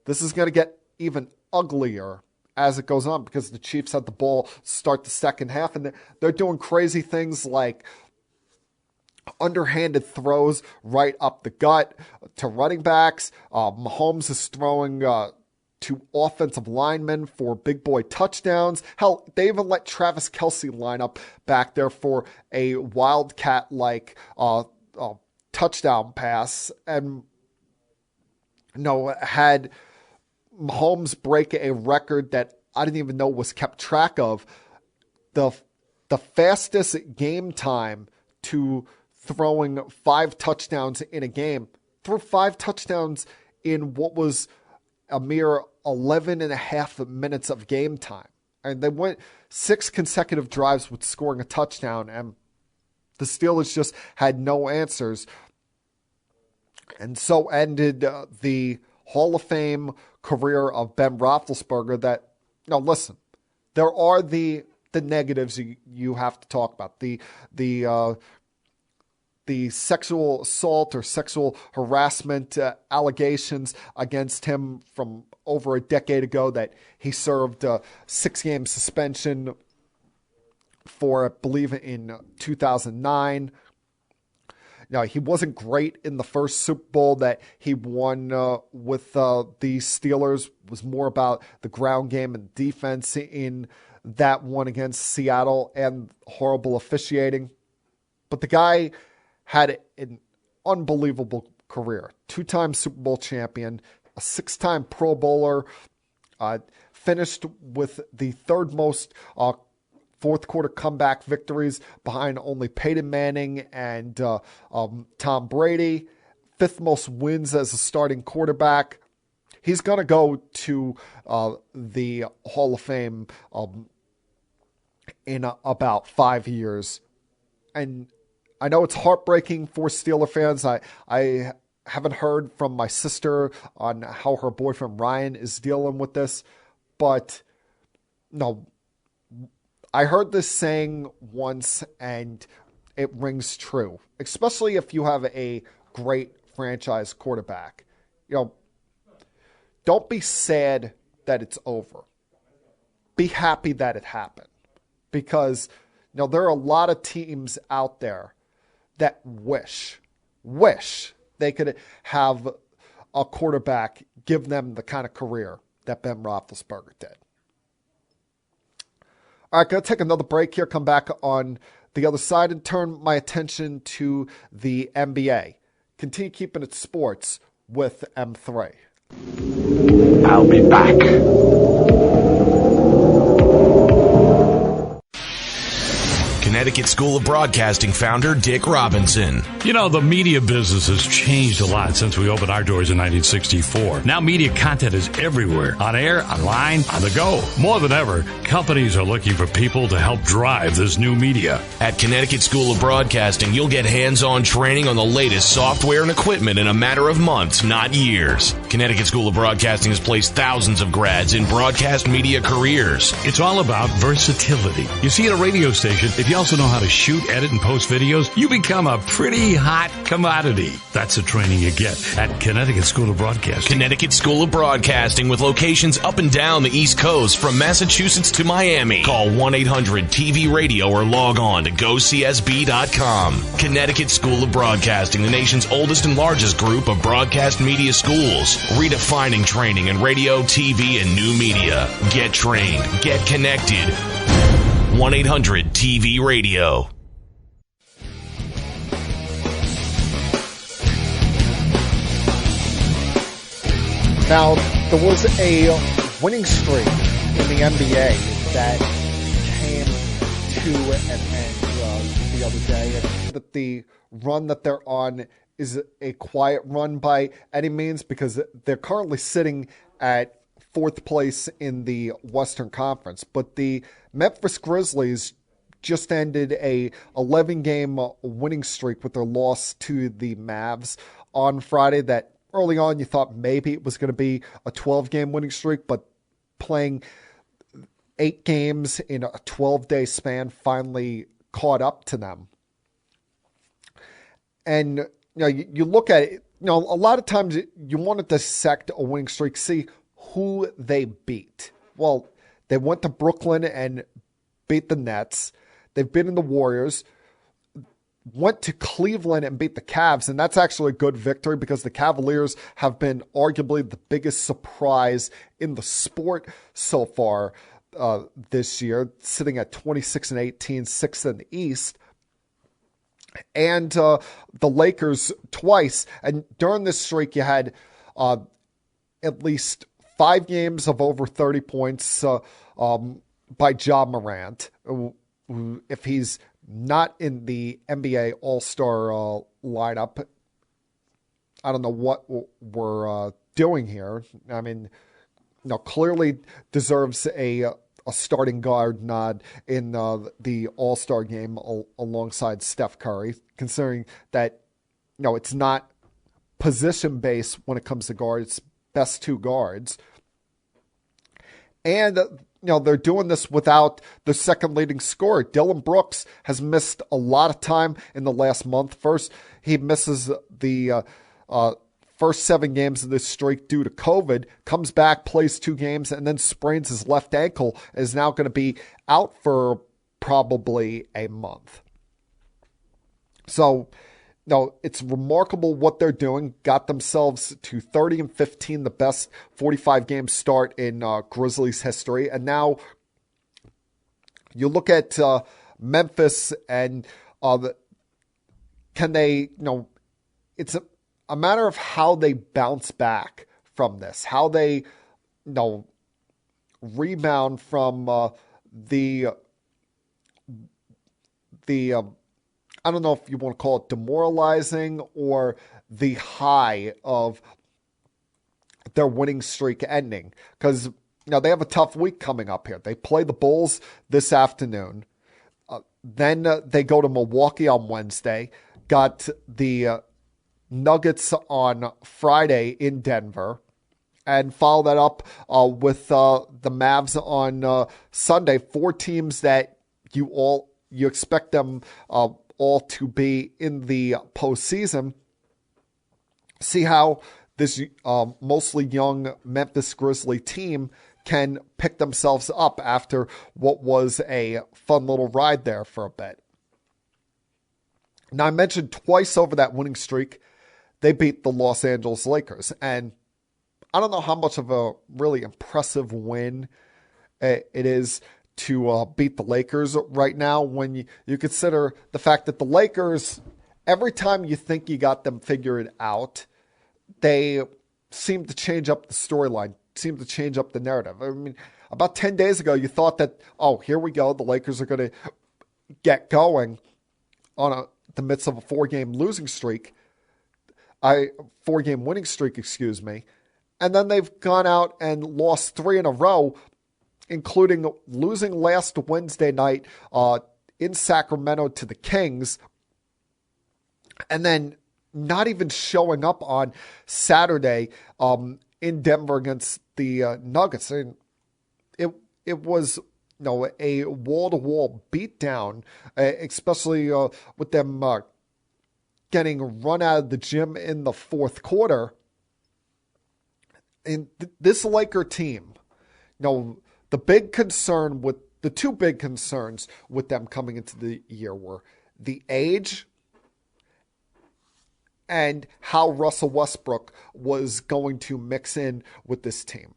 this is going to get even uglier as it goes on, because the Chiefs had the ball start the second half, and they're doing crazy things like underhanded throws right up the gut to running backs. Mahomes is throwing to offensive linemen for big boy touchdowns. Hell, they even let Travis Kelce line up back there for a wildcat-like touchdown pass, and had Mahomes break a record that I didn't even know was kept track of. The fastest game time to throwing 5 touchdowns in a game. Threw 5 touchdowns in what was a mere 11 and a half minutes of game time. And they went 6 consecutive drives with scoring a touchdown, and the Steelers just had no answers. And so ended the Hall of Fame career of Ben Roethlisberger. That, listen, there are the negatives you have to talk about. The sexual assault or sexual harassment allegations against him from over a decade ago, that he served a 6-game suspension for, I believe, in 2009. Now, he wasn't great in the first Super Bowl that he won with the Steelers. It was more about the ground game and defense in that one against Seattle, and horrible officiating. But the guy had an unbelievable career. 2-time Super Bowl champion, a 6-time Pro Bowler, finished with the third most fourth quarter comeback victories behind only Peyton Manning and Tom Brady. Fifth most wins as a starting quarterback. He's going to go to the Hall of Fame in about 5 years. And I know it's heartbreaking for Steeler fans. I haven't heard from my sister on how her boyfriend Ryan is dealing with this. But no, I heard this saying once and it rings true, especially if you have a great franchise quarterback. Don't be sad that it's over. Be happy that it happened, because there are a lot of teams out there that wish they could have a quarterback give them the kind of career that Ben Roethlisberger did. All right, going to take another break here, come back on the other side and turn my attention to the NBA. Continue keeping it sports with M3. I'll be back. Connecticut School of Broadcasting founder Dick Robinson. The media business has changed a lot since we opened our doors in 1964. Now media content is everywhere, on air, online, on the go. More than ever, companies are looking for people to help drive this new media. At Connecticut School of Broadcasting, you'll get hands-on training on the latest software and equipment in a matter of months, not years. Connecticut School of Broadcasting has placed thousands of grads in broadcast media careers. It's all about versatility. You see, at a radio station, if you also know how to shoot, edit, and post videos, you become a pretty hot commodity. That's the training you get at Connecticut School of Broadcasting. Connecticut School of Broadcasting, with locations up and down the East Coast from Massachusetts to Miami. Call 1-800-TV-RADIO or log on to GoCSB.com. Connecticut School of Broadcasting, the nation's oldest and largest group of broadcast media schools, redefining training in radio, TV, and new media. Get trained. Get connected. 1-800-TV-RADIO. Now, there was a winning streak in the NBA that came to an end the other day. And that the run that they're on is a quiet run by any means, because they're currently sitting at fourth place in the Western Conference. But the Memphis Grizzlies just ended a 11-game winning streak with their loss to the Mavs on Friday. That early on you thought maybe it was going to be a 12-game winning streak, but playing 8 games in a 12-day span finally caught up to them. And you look at it, a lot of times you want to dissect a winning streak, see who they beat. Well, they went to Brooklyn and beat the Nets. They've been in the Warriors, went to Cleveland and beat the Cavs, and that's actually a good victory because the Cavaliers have been arguably the biggest surprise in the sport so far this year, sitting at 26-18, sixth in the East. And the Lakers twice. And during this streak, you had at least 5 games of over 30 points by Ja Morant. If he's not in the NBA All-Star lineup, I don't know what we're doing here. I mean, clearly deserves a starting guard nod in the All-Star game alongside Steph Curry, considering that, it's not position-based when it comes to guards, best 2 guards. And, they're doing this without the second leading scorer. Dylan Brooks has missed a lot of time in the last month. First, he misses the first 7 games of this streak due to COVID, comes back, plays 2 games, and then sprains his left ankle, is now going to be out for probably a month. So, it's remarkable what they're doing. Got themselves to 30-15, the best 45-game start in Grizzlies history. And now you look at Memphis and can they, it's a matter of how they bounce back from this, how they, rebound from the I don't know if you want to call it demoralizing or the high of their winning streak ending. Because they have a tough week coming up here. They play the Bulls this afternoon. Then they go to Milwaukee on Wednesday. Got the Nuggets on Friday in Denver. And follow that up with the Mavs on Sunday. 4 teams that you expect them all to be in the postseason. See how this mostly young Memphis Grizzly team can pick themselves up after what was a fun little ride there for a bit. Now, I mentioned twice over that winning streak, they beat the Los Angeles Lakers. And I don't know how much of a really impressive win it is to beat the Lakers right now when you consider the fact that the Lakers, every time you think you got them figured out, they seem to change up the storyline, seem to change up the narrative. I mean, about 10 days ago, you thought that, oh, here we go, the Lakers are going to get going on the midst of a 4-game losing streak, 4-game winning streak, excuse me. And then they've gone out and lost 3 in a row, including losing last Wednesday night in Sacramento to the Kings, and then not even showing up on Saturday in Denver against the Nuggets. And it was a wall-to-wall beatdown, especially with them getting run out of the gym in the fourth quarter. And this Laker team, the big concern with the 2 big concerns with them coming into the year were the age and how Russell Westbrook was going to mix in with this team.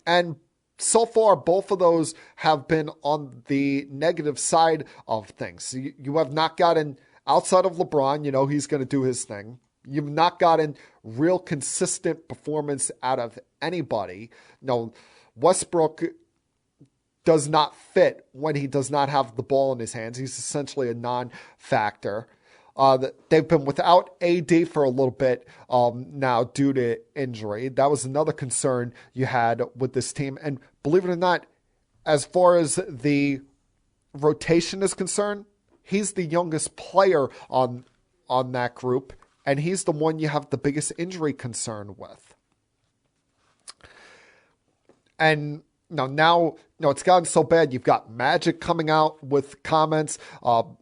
And so far, both of those have been on the negative side of things. You have not gotten, outside of LeBron, he's going to do his thing. You've not gotten real consistent performance out of anybody. Westbrook does not fit when he does not have the ball in his hands. He's essentially a non-factor. They've been without AD for a little bit now due to injury. That was another concern you had with this team. And believe it or not, as far as the rotation is concerned, he's the youngest player on that group, and he's the one you have the biggest injury concern with. And now it's gotten so bad. You've got Magic coming out with comments on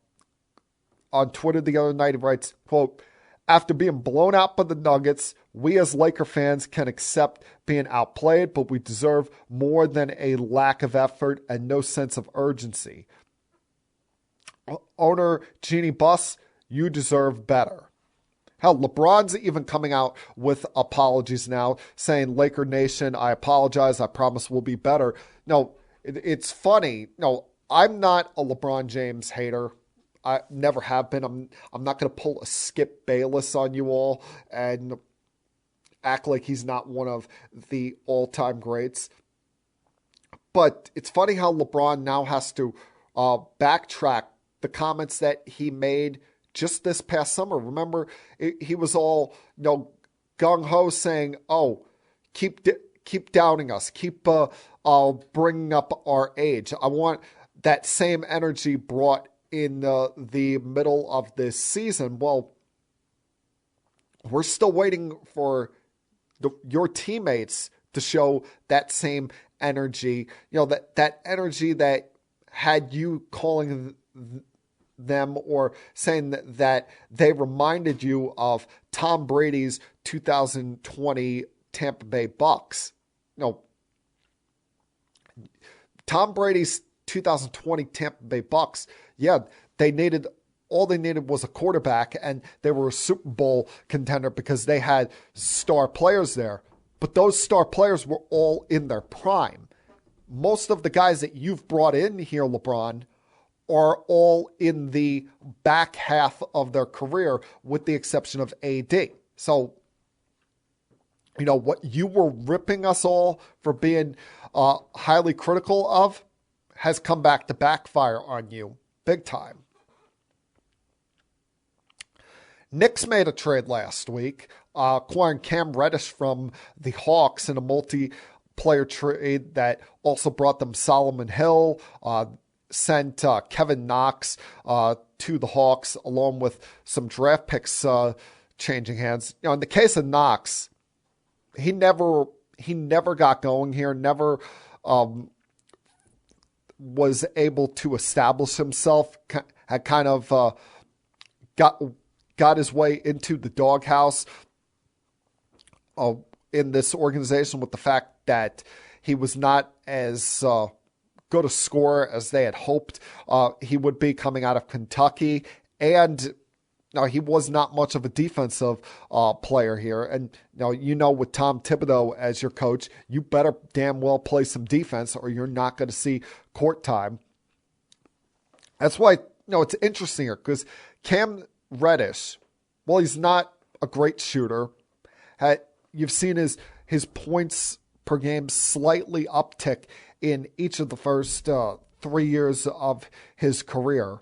Twitter the other night. He writes, quote, "After being blown out by the Nuggets, we as Laker fans can accept being outplayed, but we deserve more than a lack of effort and no sense of urgency. Owner Jeannie Buss, you deserve better." Hell, LeBron's even coming out with apologies now, saying, "Laker Nation, I apologize. I promise we'll be better." No, it's funny. No, I'm not a LeBron James hater. I never have been. I'm not going to pull a Skip Bayless on you all and act like he's not one of the all-time greats. But it's funny how LeBron now has to backtrack the comments that he made just this past summer. Remember, he was all gung-ho saying, "Oh, keep doubting us, keep bringing up our age. I want that same energy brought in the middle of this season." Well, we're still waiting for your teammates to show that same energy. That energy that had you calling them or saying that they reminded you of Tom Brady's 2020 Tampa Bay Bucs. Tom Brady's 2020 Tampa Bay Bucs, all they needed was a quarterback, and they were a Super Bowl contender because they had star players there. But those star players were all in their prime. Most of the guys that you've brought in here, LeBron, are all in the back half of their career, with the exception of AD. So what you were ripping us all for being highly critical of has come back to backfire on you big time. Knicks made a trade last week, acquiring Cam Reddish from the Hawks in a multi-player trade that also brought them Solomon Hill, sent Kevin Knox to the Hawks, along with some draft picks changing hands. In the case of Knox, he never got going here, never was able to establish himself, had kind of got his way into the doghouse in this organization with the fact that he was not as good a scorer as they had hoped he would be coming out of Kentucky. And he was not much of a defensive player here. And with Tom Thibodeau as your coach, you better damn well play some defense or you're not going to see court time. That's why, it's interesting here because Cam Reddish, well, he's not a great shooter. You've seen his points per game slightly uptick in each of the first 3 years of his career.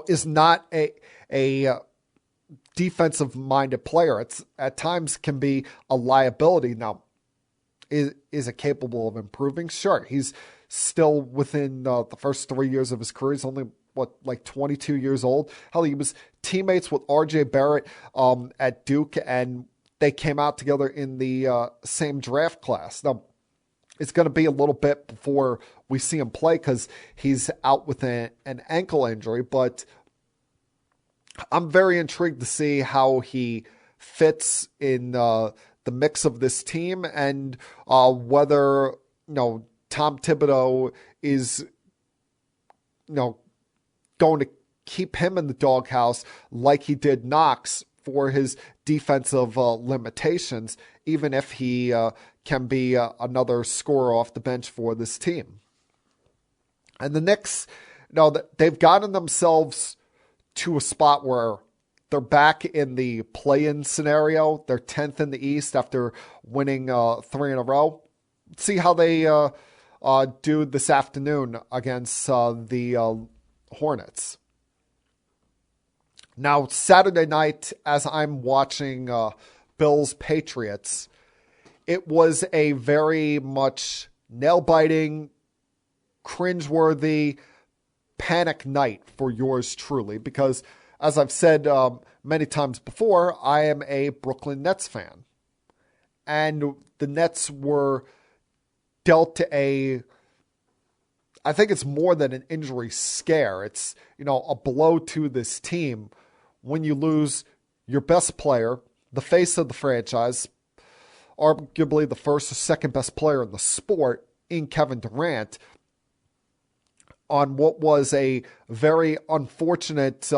Is not a defensive-minded player. It's at times can be a liability. Now, is it capable of improving? Sure. He's still within the first 3 years of his career. He's only, 22 years old? Hell, he was teammates with R.J. Barrett at Duke, and they came out together in the same draft class. Now, it's going to be a little bit before we see him play because he's out with an ankle injury, but I'm very intrigued to see how he fits in the mix of this team and whether, Tom Thibodeau is, going to keep him in the doghouse like he did Knox for his defensive limitations, even if he can be another scorer off the bench for this team. And the Knicks, they've gotten themselves to a spot where they're back in the play-in scenario. They're 10th in the East after winning 3 in a row. Let's see how they do this afternoon against the Hornets. Now, Saturday night, as I'm watching Bills-Patriots, it was a very much nail-biting, cringeworthy, panic night for yours truly because, as I've said many times before, I am a Brooklyn Nets fan. And the Nets were dealt I think it's more than an injury scare. It's, a blow to this team when you lose your best player, the face of the franchise, arguably the first or second best player in the sport in Kevin Durant, on what was a very unfortunate,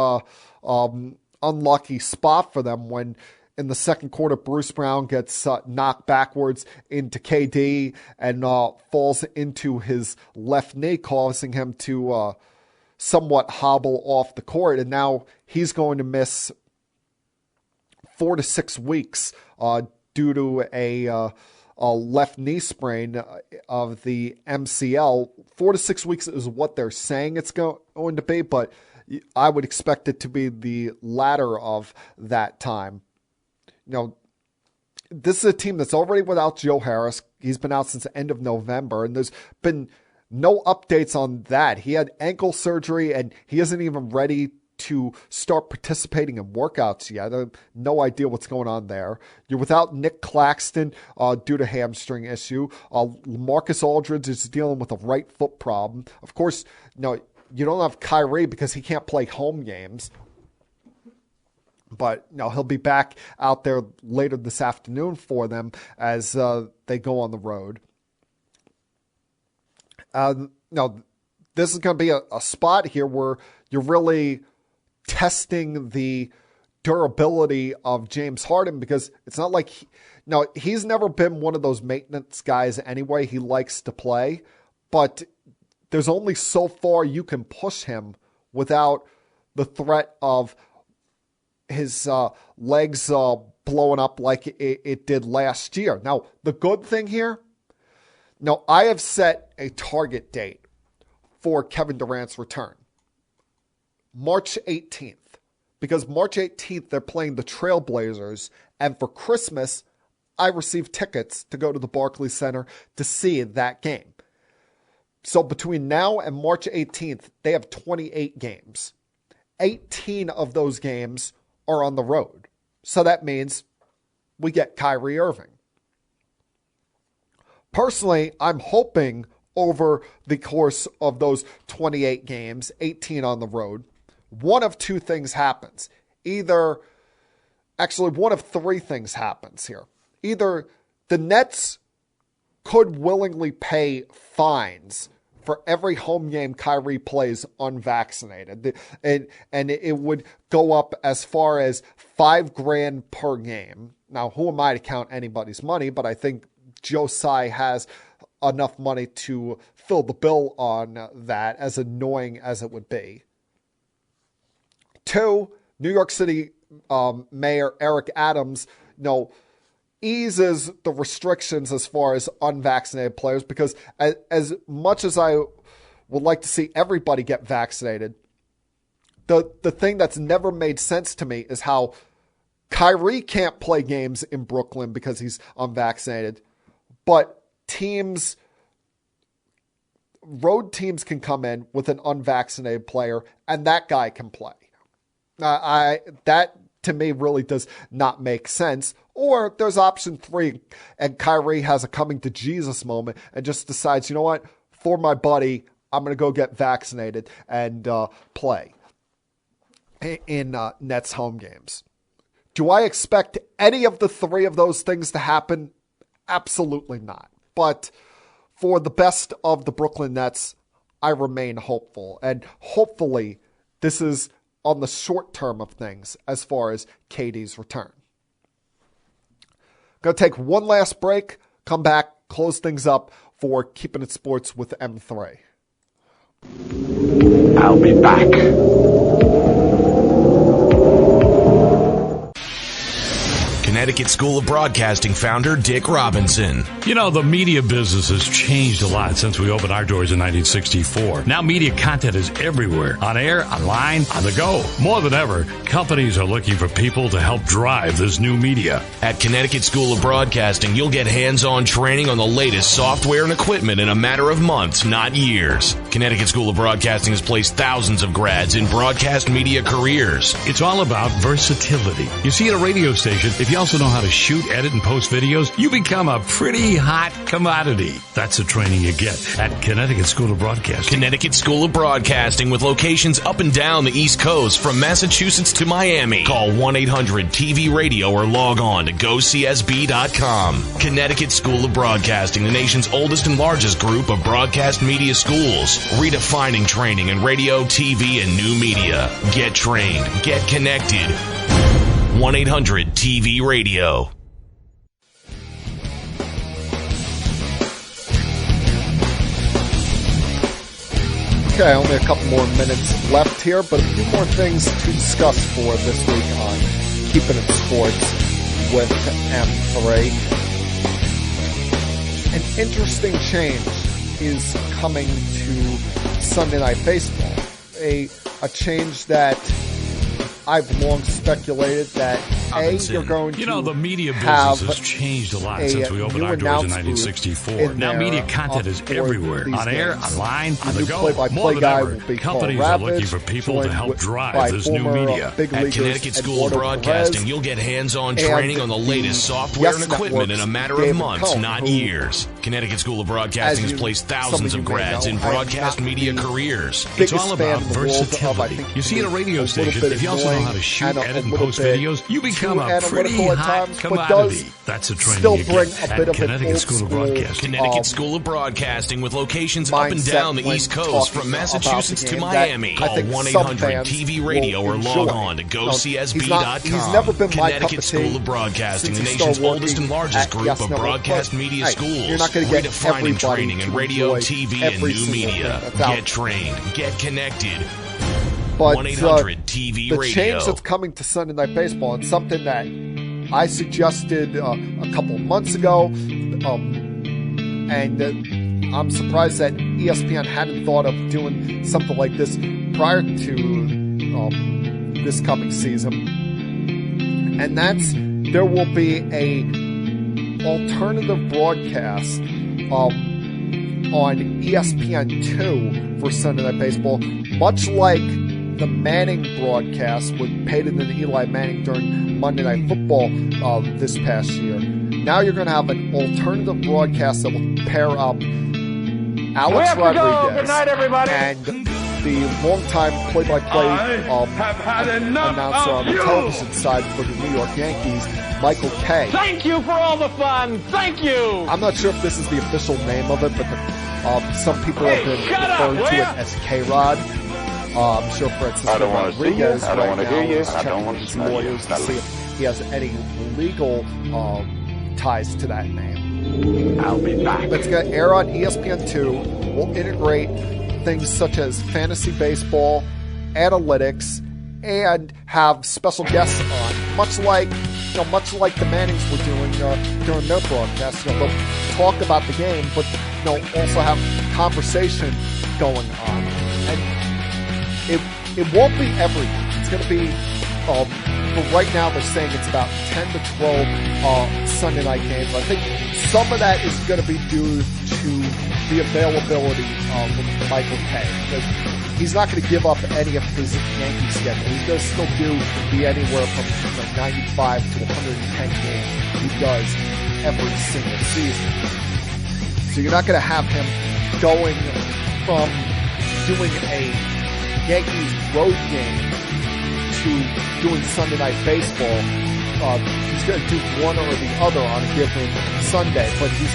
unlucky spot for them when in the second quarter, Bruce Brown gets knocked backwards into KD and falls into his left knee, causing him to somewhat hobble off the court. And now he's going to miss 4 to 6 weeks due to a left knee sprain of the MCL. 4 to 6 weeks is what they're saying it's going to be, but I would expect it to be the latter of that time. This is a team that's already without Joe Harris. He's been out since the end of November, and there's been no updates on that. He had ankle surgery, and he isn't even ready to start participating in workouts yet. I have no idea what's going on there. You're without Nick Claxton due to hamstring issue. Marcus Aldridge is dealing with a right foot problem. Of course, you don't have Kyrie because he can't play home games. But he'll be back out there later this afternoon for them as they go on the road. This is going to be a spot here where you're really testing the durability of James Harden because it's not like he's never been one of those maintenance guys anyway. He likes to play, but there's only so far you can push him without the threat of his legs blowing up like it did last year. Now, the good thing here, now I have set a target date for Kevin Durant's return. March 18th. Because March 18th, they're playing the Trailblazers. And for Christmas, I received tickets to go to the Barclays Center to see that game. So between now and March 18th, they have 28 games. 18 of those games are on the road. So that means we get Kyrie Irving. Personally, I'm hoping over the course of those 28 games, 18 on the road, one of two things happens. One of three things happens here. Either the Nets could willingly pay fines for every home game Kyrie plays unvaccinated. And it would go up as far as $5,000 per game. Now, who am I to count anybody's money? But I think Joe Tsai has enough money to fill the bill on that, as annoying as it would be. 2, New York City Mayor Eric Adams, eases the restrictions as far as unvaccinated players, because as much as I would like to see everybody get vaccinated, the thing that's never made sense to me is how Kyrie can't play games in Brooklyn because he's unvaccinated, but road teams can come in with an unvaccinated player and that guy can play. That to me really does not make sense. Or there's option 3, and Kyrie has a coming to Jesus moment and just decides, you know what, for my buddy, I'm going to go get vaccinated and play in Nets home games. Do I expect any of the 3 of those things to happen? Absolutely not. But for the best of the Brooklyn Nets, I remain hopeful. And hopefully this is on the short term of things as far as KD's return. Going to take one last break, come back, close things up for Keeping It Sports with M3. I'll be back. Connecticut School of Broadcasting founder Dick Robinson. You know, the media business has changed a lot since we opened our doors in 1964. Now media content is everywhere. On air, online, on the go. More than ever, companies are looking for people to help drive this new media. At Connecticut School of Broadcasting, you'll get hands-on training on the latest software and equipment in a matter of months, not years. Connecticut School of Broadcasting has placed thousands of grads in broadcast media careers. It's all about versatility. You see, at a radio station, if you also know how to shoot, edit, and post videos, you become a pretty hot commodity. That's the training you get at Connecticut School of Broadcasting. Connecticut School of Broadcasting, with locations up and down the East Coast from Massachusetts to Miami. Call 1-800-TV-RADIO or log on to GoCSB.com. Connecticut School of Broadcasting, the nation's oldest and largest group of broadcast media schools, redefining training in radio, TV, and new media. Get trained. Get connected. 1-800-TV-RADIO. Okay, only a couple more minutes left here, but a few more things to discuss for this week on Keeping It Sports with M3. An interesting change is coming to Sunday Night Baseball. A change that I've long speculated that you're going to the media business has changed a lot since we opened our doors in 1964. Now media content is everywhere. On air, online, on the go. More than ever, companies are looking for people to help drive this new media. At Connecticut School of Broadcasting, you'll get hands-on training on the latest software and equipment in a matter of months, not years. Connecticut School of Broadcasting has placed thousands of grads in broadcast media careers. It's all about versatility. You see, at a radio station, if you also know how to shoot, edit, and post videos, you become a pretty hot commodity. That's a training you get at Connecticut School of Broadcasting. Connecticut School of Broadcasting, with locations up and down the East Coast from Massachusetts to Miami. Call 1-800-TV-RADIO or log on to GoCSB.com. Connecticut School of Broadcasting, the nation's oldest and largest group of broadcast media schools, redefining training in radio, TV, and new media. Get trained. Get connected. But 1-800-TV the Radio. change that's coming to Sunday Night Baseball, and something that I suggested a couple of months ago, and I'm surprised that ESPN hadn't thought of doing something like this prior to this coming season. And that's, there will be a alternative broadcast on ESPN2 for Sunday Night Baseball, much like the Manning broadcast with Peyton and Eli Manning during Monday Night Football this past year. Now you're going to have an alternative broadcast that will pair up Alex Rodriguez Good night, everybody. and the longtime play-by-play announcer on the television side for the New York Yankees, Michael Kay. Thank you for all the fun. Thank you. I'm not sure if this is the official name of it, but some people have been referring to it as K-Rod. I'm sure Francisco Rodriguez right now is checking with his lawyers to see if he has any legal ties to that name. I'll be back. It's going to air on ESPN2. We'll integrate things such as fantasy baseball, analytics, and have special guests on, much like the Mannings were doing during their broadcast. They'll talk about the game, but also have conversation going on. And it won't be every week. It's going to be, but right now they're saying it's about 10 to 12 Sunday night games. I think some of that is going to be due to the availability of Michael Kay, because he's not going to give up any of his Yankee schedule. He's going to still be anywhere from 95 to 110 games he does every single season. So you're not going to have him going from doing a Yankees road game to doing Sunday Night Baseball. He's going to do one or the other on a given Sunday, but he's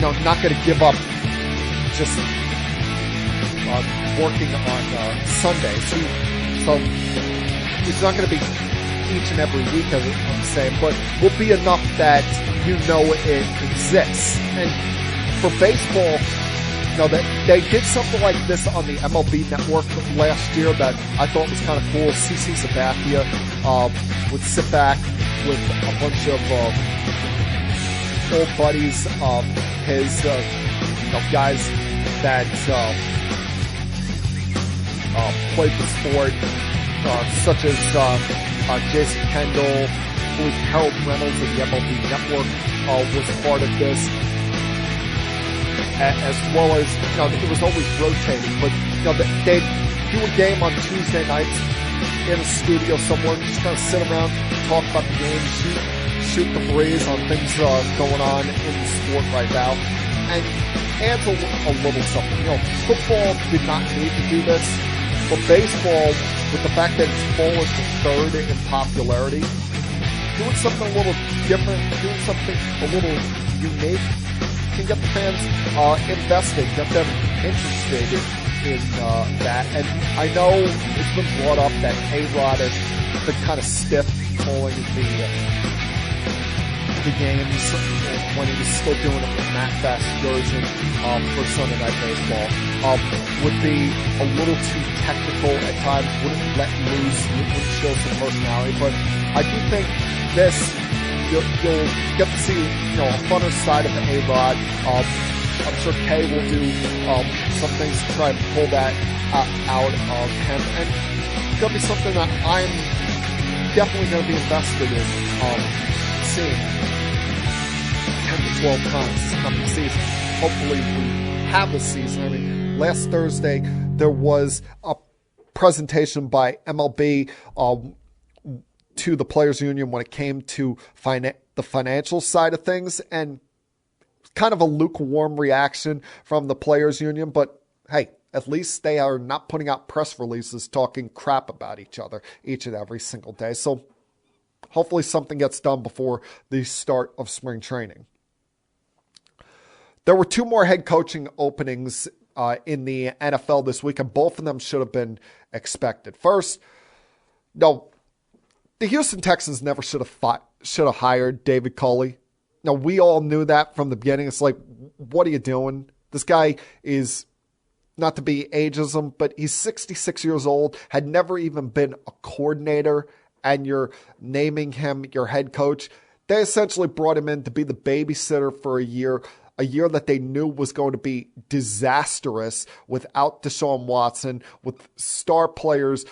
not going to give up just working on Sundays. So it's not going to be each and every week, as I'm saying, but will be enough that it exists. And for baseball, they did something like this on the MLB Network last year that I thought was kind of cool. CC Sabathia would sit back with a bunch of old buddies of his, guys that played the sport, such as Jason Kendall, Harold Reynolds of the MLB Network was part of this. As well as, it was always rotating, but, they'd do a game on Tuesday nights in a studio somewhere, just kind of sit around, talk about the game, shoot the breeze on things going on in the sport right now, and adds a little something. Football did not need to do this, but baseball, with the fact that it's fallen to third in popularity, doing something a little different, doing something a little unique, can get the fans invested, get them interested in that. And I know it's been brought up that A-Rod has been kind of stiff calling the games when he was still doing it with Matt Fast version for Sunday Night Baseball. Would be a little too technical at times, wouldn't let loose, wouldn't show some personality. But I do think this, you'll get to see, a funner side of the A-Rod. I'm sure Kay will do some things to try and pull that out of him. And it's going to be something that I'm definitely going to be invested in seeing 10 to 12 times this coming season. Hopefully we have a season. I mean, last Thursday there was a presentation by MLB to the Players Union when it came to the financial side of things, and kind of a lukewarm reaction from the Players Union, but hey, at least they are not putting out press releases talking crap about each other each and every single day. So hopefully something gets done before the start of spring training. There were two more head coaching openings in the NFL this week, and both of them should have been expected. First, the Houston Texans never should have hired David Culley. Now, we all knew that from the beginning. It's like, what are you doing? This guy is not to be ageism, but he's 66 years old, had never even been a coordinator, and you're naming him your head coach. They essentially brought him in to be the babysitter for a year that they knew was going to be disastrous without Deshaun Watson, with star players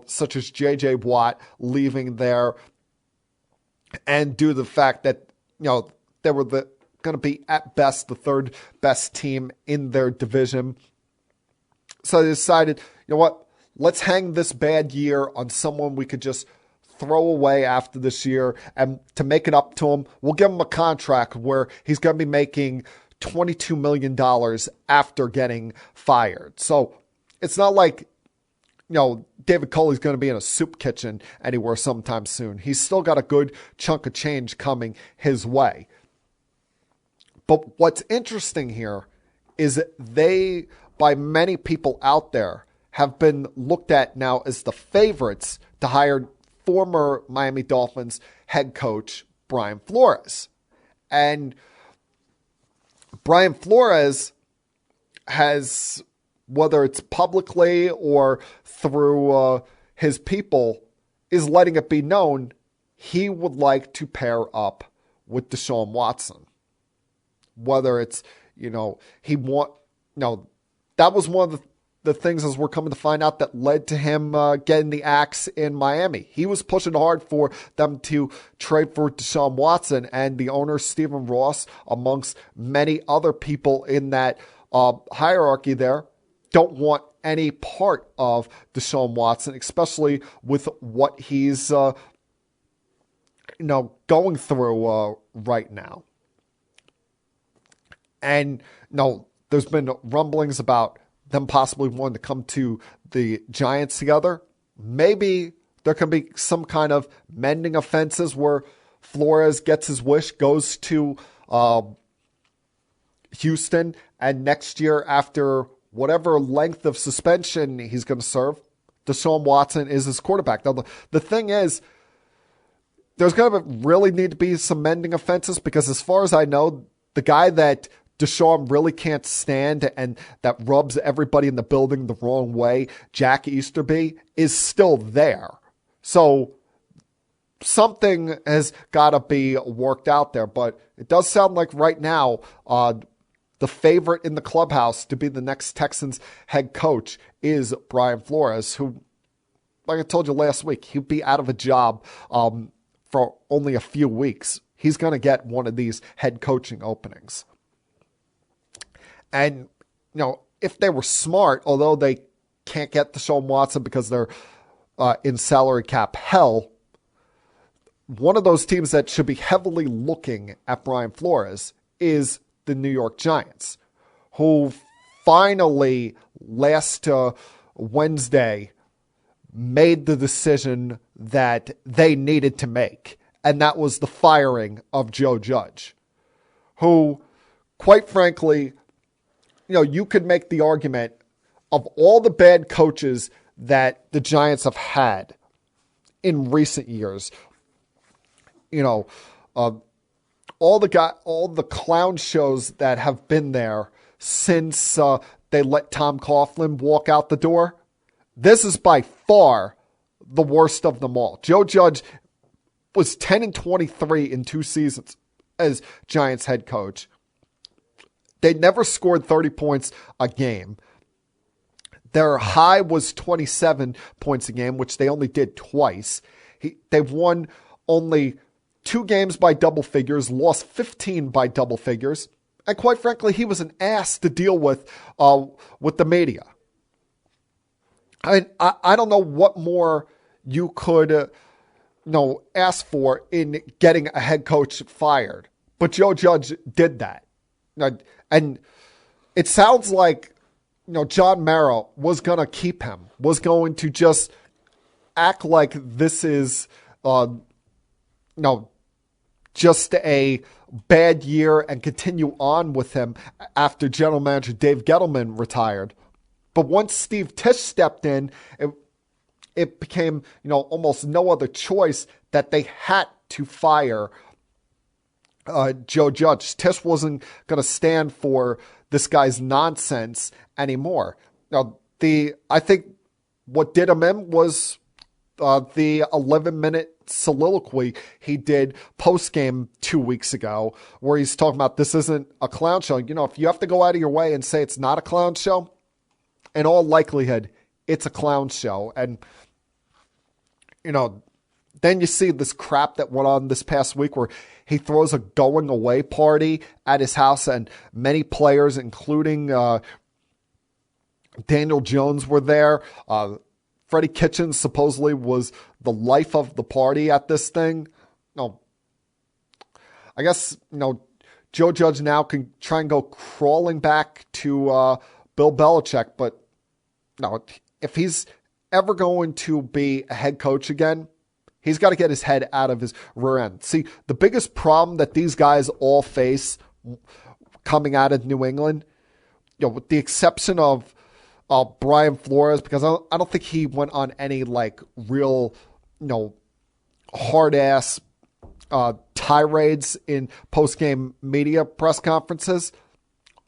such as J.J. Watt leaving there, and due to the fact that, they were going to be at best the third best team in their division. So they decided, you know what, let's hang this bad year on someone we could just throw away after this year, and to make it up to him, we'll give him a contract where he's going to be making $22 million after getting fired. So it's not like, David Culley's going to be in a soup kitchen anywhere sometime soon. He's still got a good chunk of change coming his way. But what's interesting here is that they, by many people out there, have been looked at now as the favorites to hire former Miami Dolphins head coach Brian Flores. And Brian Flores has, whether it's publicly or through his people, is letting it be known he would like to pair up with Deshaun Watson. Whether it's, that was one of the things, as we're coming to find out, that led to him getting the axe in Miami. He was pushing hard for them to trade for Deshaun Watson, and the owner, Stephen Ross, amongst many other people in that hierarchy there, don't want any part of Deshaun Watson, especially with what he's going through right now. And there's been rumblings about them possibly wanting to come to the Giants together. Maybe there can be some kind of mending of fences where Flores gets his wish, goes to Houston, and next year, after whatever length of suspension he's going to serve, Deshaun Watson is his quarterback. Now, the thing is, there's going to really need to be some mending of fences, because as far as I know, the guy that Deshaun really can't stand and that rubs everybody in the building the wrong way, Jack Easterby, is still there. So something has got to be worked out there. But it does sound like right now the favorite in the clubhouse to be the next Texans head coach is Brian Flores, who, like I told you last week, he'd be out of a job for only a few weeks. He's going to get one of these head coaching openings. And, if they were smart, although they can't get Deshaun Watson because they're in salary cap hell, one of those teams that should be heavily looking at Brian Flores is the New York Giants, who finally last Wednesday made the decision that they needed to make, and that was the firing of Joe Judge, who, quite frankly, you could make the argument of all the bad coaches that the Giants have had in recent years, all the clown shows that have been there since they let Tom Coughlin walk out the door. This is by far the worst of them all. Joe Judge was 10-23 in 2 seasons as Giants head coach. They never scored 30 points a game. Their high was 27 points a game, which they only did twice. They've won only 2 games by double figures, lost 15 by double figures. And quite frankly, he was an ass to deal with the media. I don't know what more you could ask for in getting a head coach fired. But Joe Judge did that. And it sounds like, John Mara was going to keep him, was going to just act like this is, just a bad year and continue on with him after general manager Dave Gettleman retired. But once Steve Tisch stepped in, it became, almost no other choice that they had to fire Joe Judge. Tisch wasn't going to stand for this guy's nonsense anymore. Now, I think what did him in was the 11-minute soliloquy he did post-game 2 weeks ago, where he's talking about this isn't a clown show. You know, if you have to go out of your way and say it's not a clown show, in all likelihood, it's a clown show. And, you know, then you see this crap that went on this past week where he throws a going away party at his house, and many players, including Daniel Jones, were there. Freddie Kitchens supposedly was the life of the party at this thing. No, I guess, you know, Joe Judge now can try and go crawling back to Bill Belichick, but no, if he's ever going to be a head coach again, he's got to get his head out of his rear end. See, the biggest problem that these guys all face coming out of New England, you know, with the exception of Brian Flores, because I don't think he went on any like real, you know, hard ass tirades in post-game media press conferences.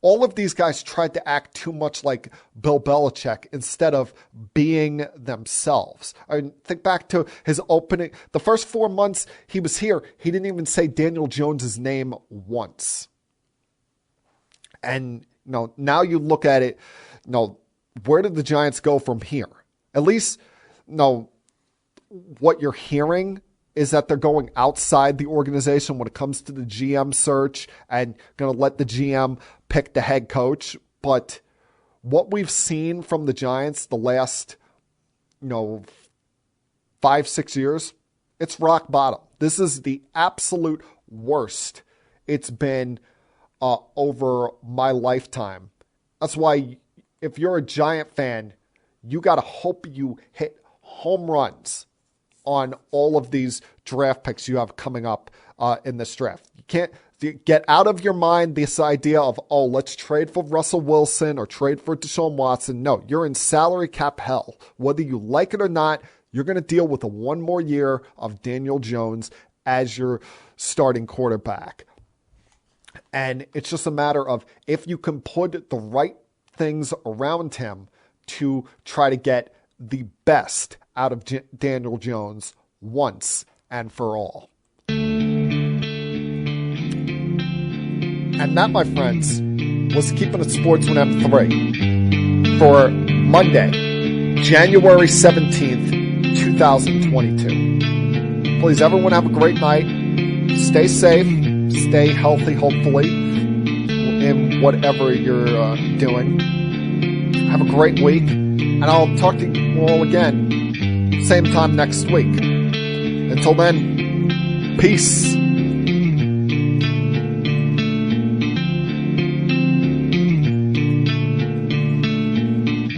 All of these guys tried to act too much like Bill Belichick instead of being themselves. I mean, think back to his opening. The first 4 months he was here, he didn't even say Daniel Jones's name once. And, you know, now you look at it, you know, where did the Giants go from here? At least, you know, what you're hearing is that they're going outside the organization when it comes to the GM search and going to let the GM pick the head coach. But what we've seen from the Giants the last, you know, 5-6 years, it's rock bottom. This is the absolute worst it's been over my lifetime. That's why if you're a Giant fan, you got to hope you hit home runs on all of these draft picks you have coming up in this draft. You can't get out of your mind this idea of, oh, let's trade for Russell Wilson or trade for Deshaun Watson. No, you're in salary cap hell. Whether you like it or not, you're going to deal with one more year of Daniel Jones as your starting quarterback. And it's just a matter of if you can put the right things around him to try to get the best out of Daniel Jones once and for all. And that, my friends, was Keeping It Sports with M3 for Monday, January 17th, 2022. Please, everyone, have a great night. Stay safe. Stay healthy, hopefully, in whatever you're doing. Have a great week. And I'll talk to you all again same time next week. Until then, peace.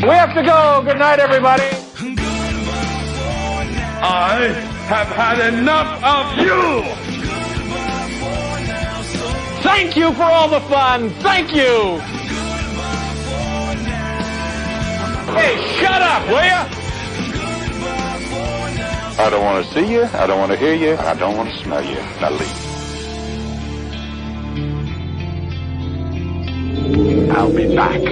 We have to go. Good night, everybody. I have had enough of you. Thank you for all the fun. Thank you. Hey, shut up, will ya? I don't want to see you. I don't want to hear you. I don't want to smell you. Now leave. I'll be back.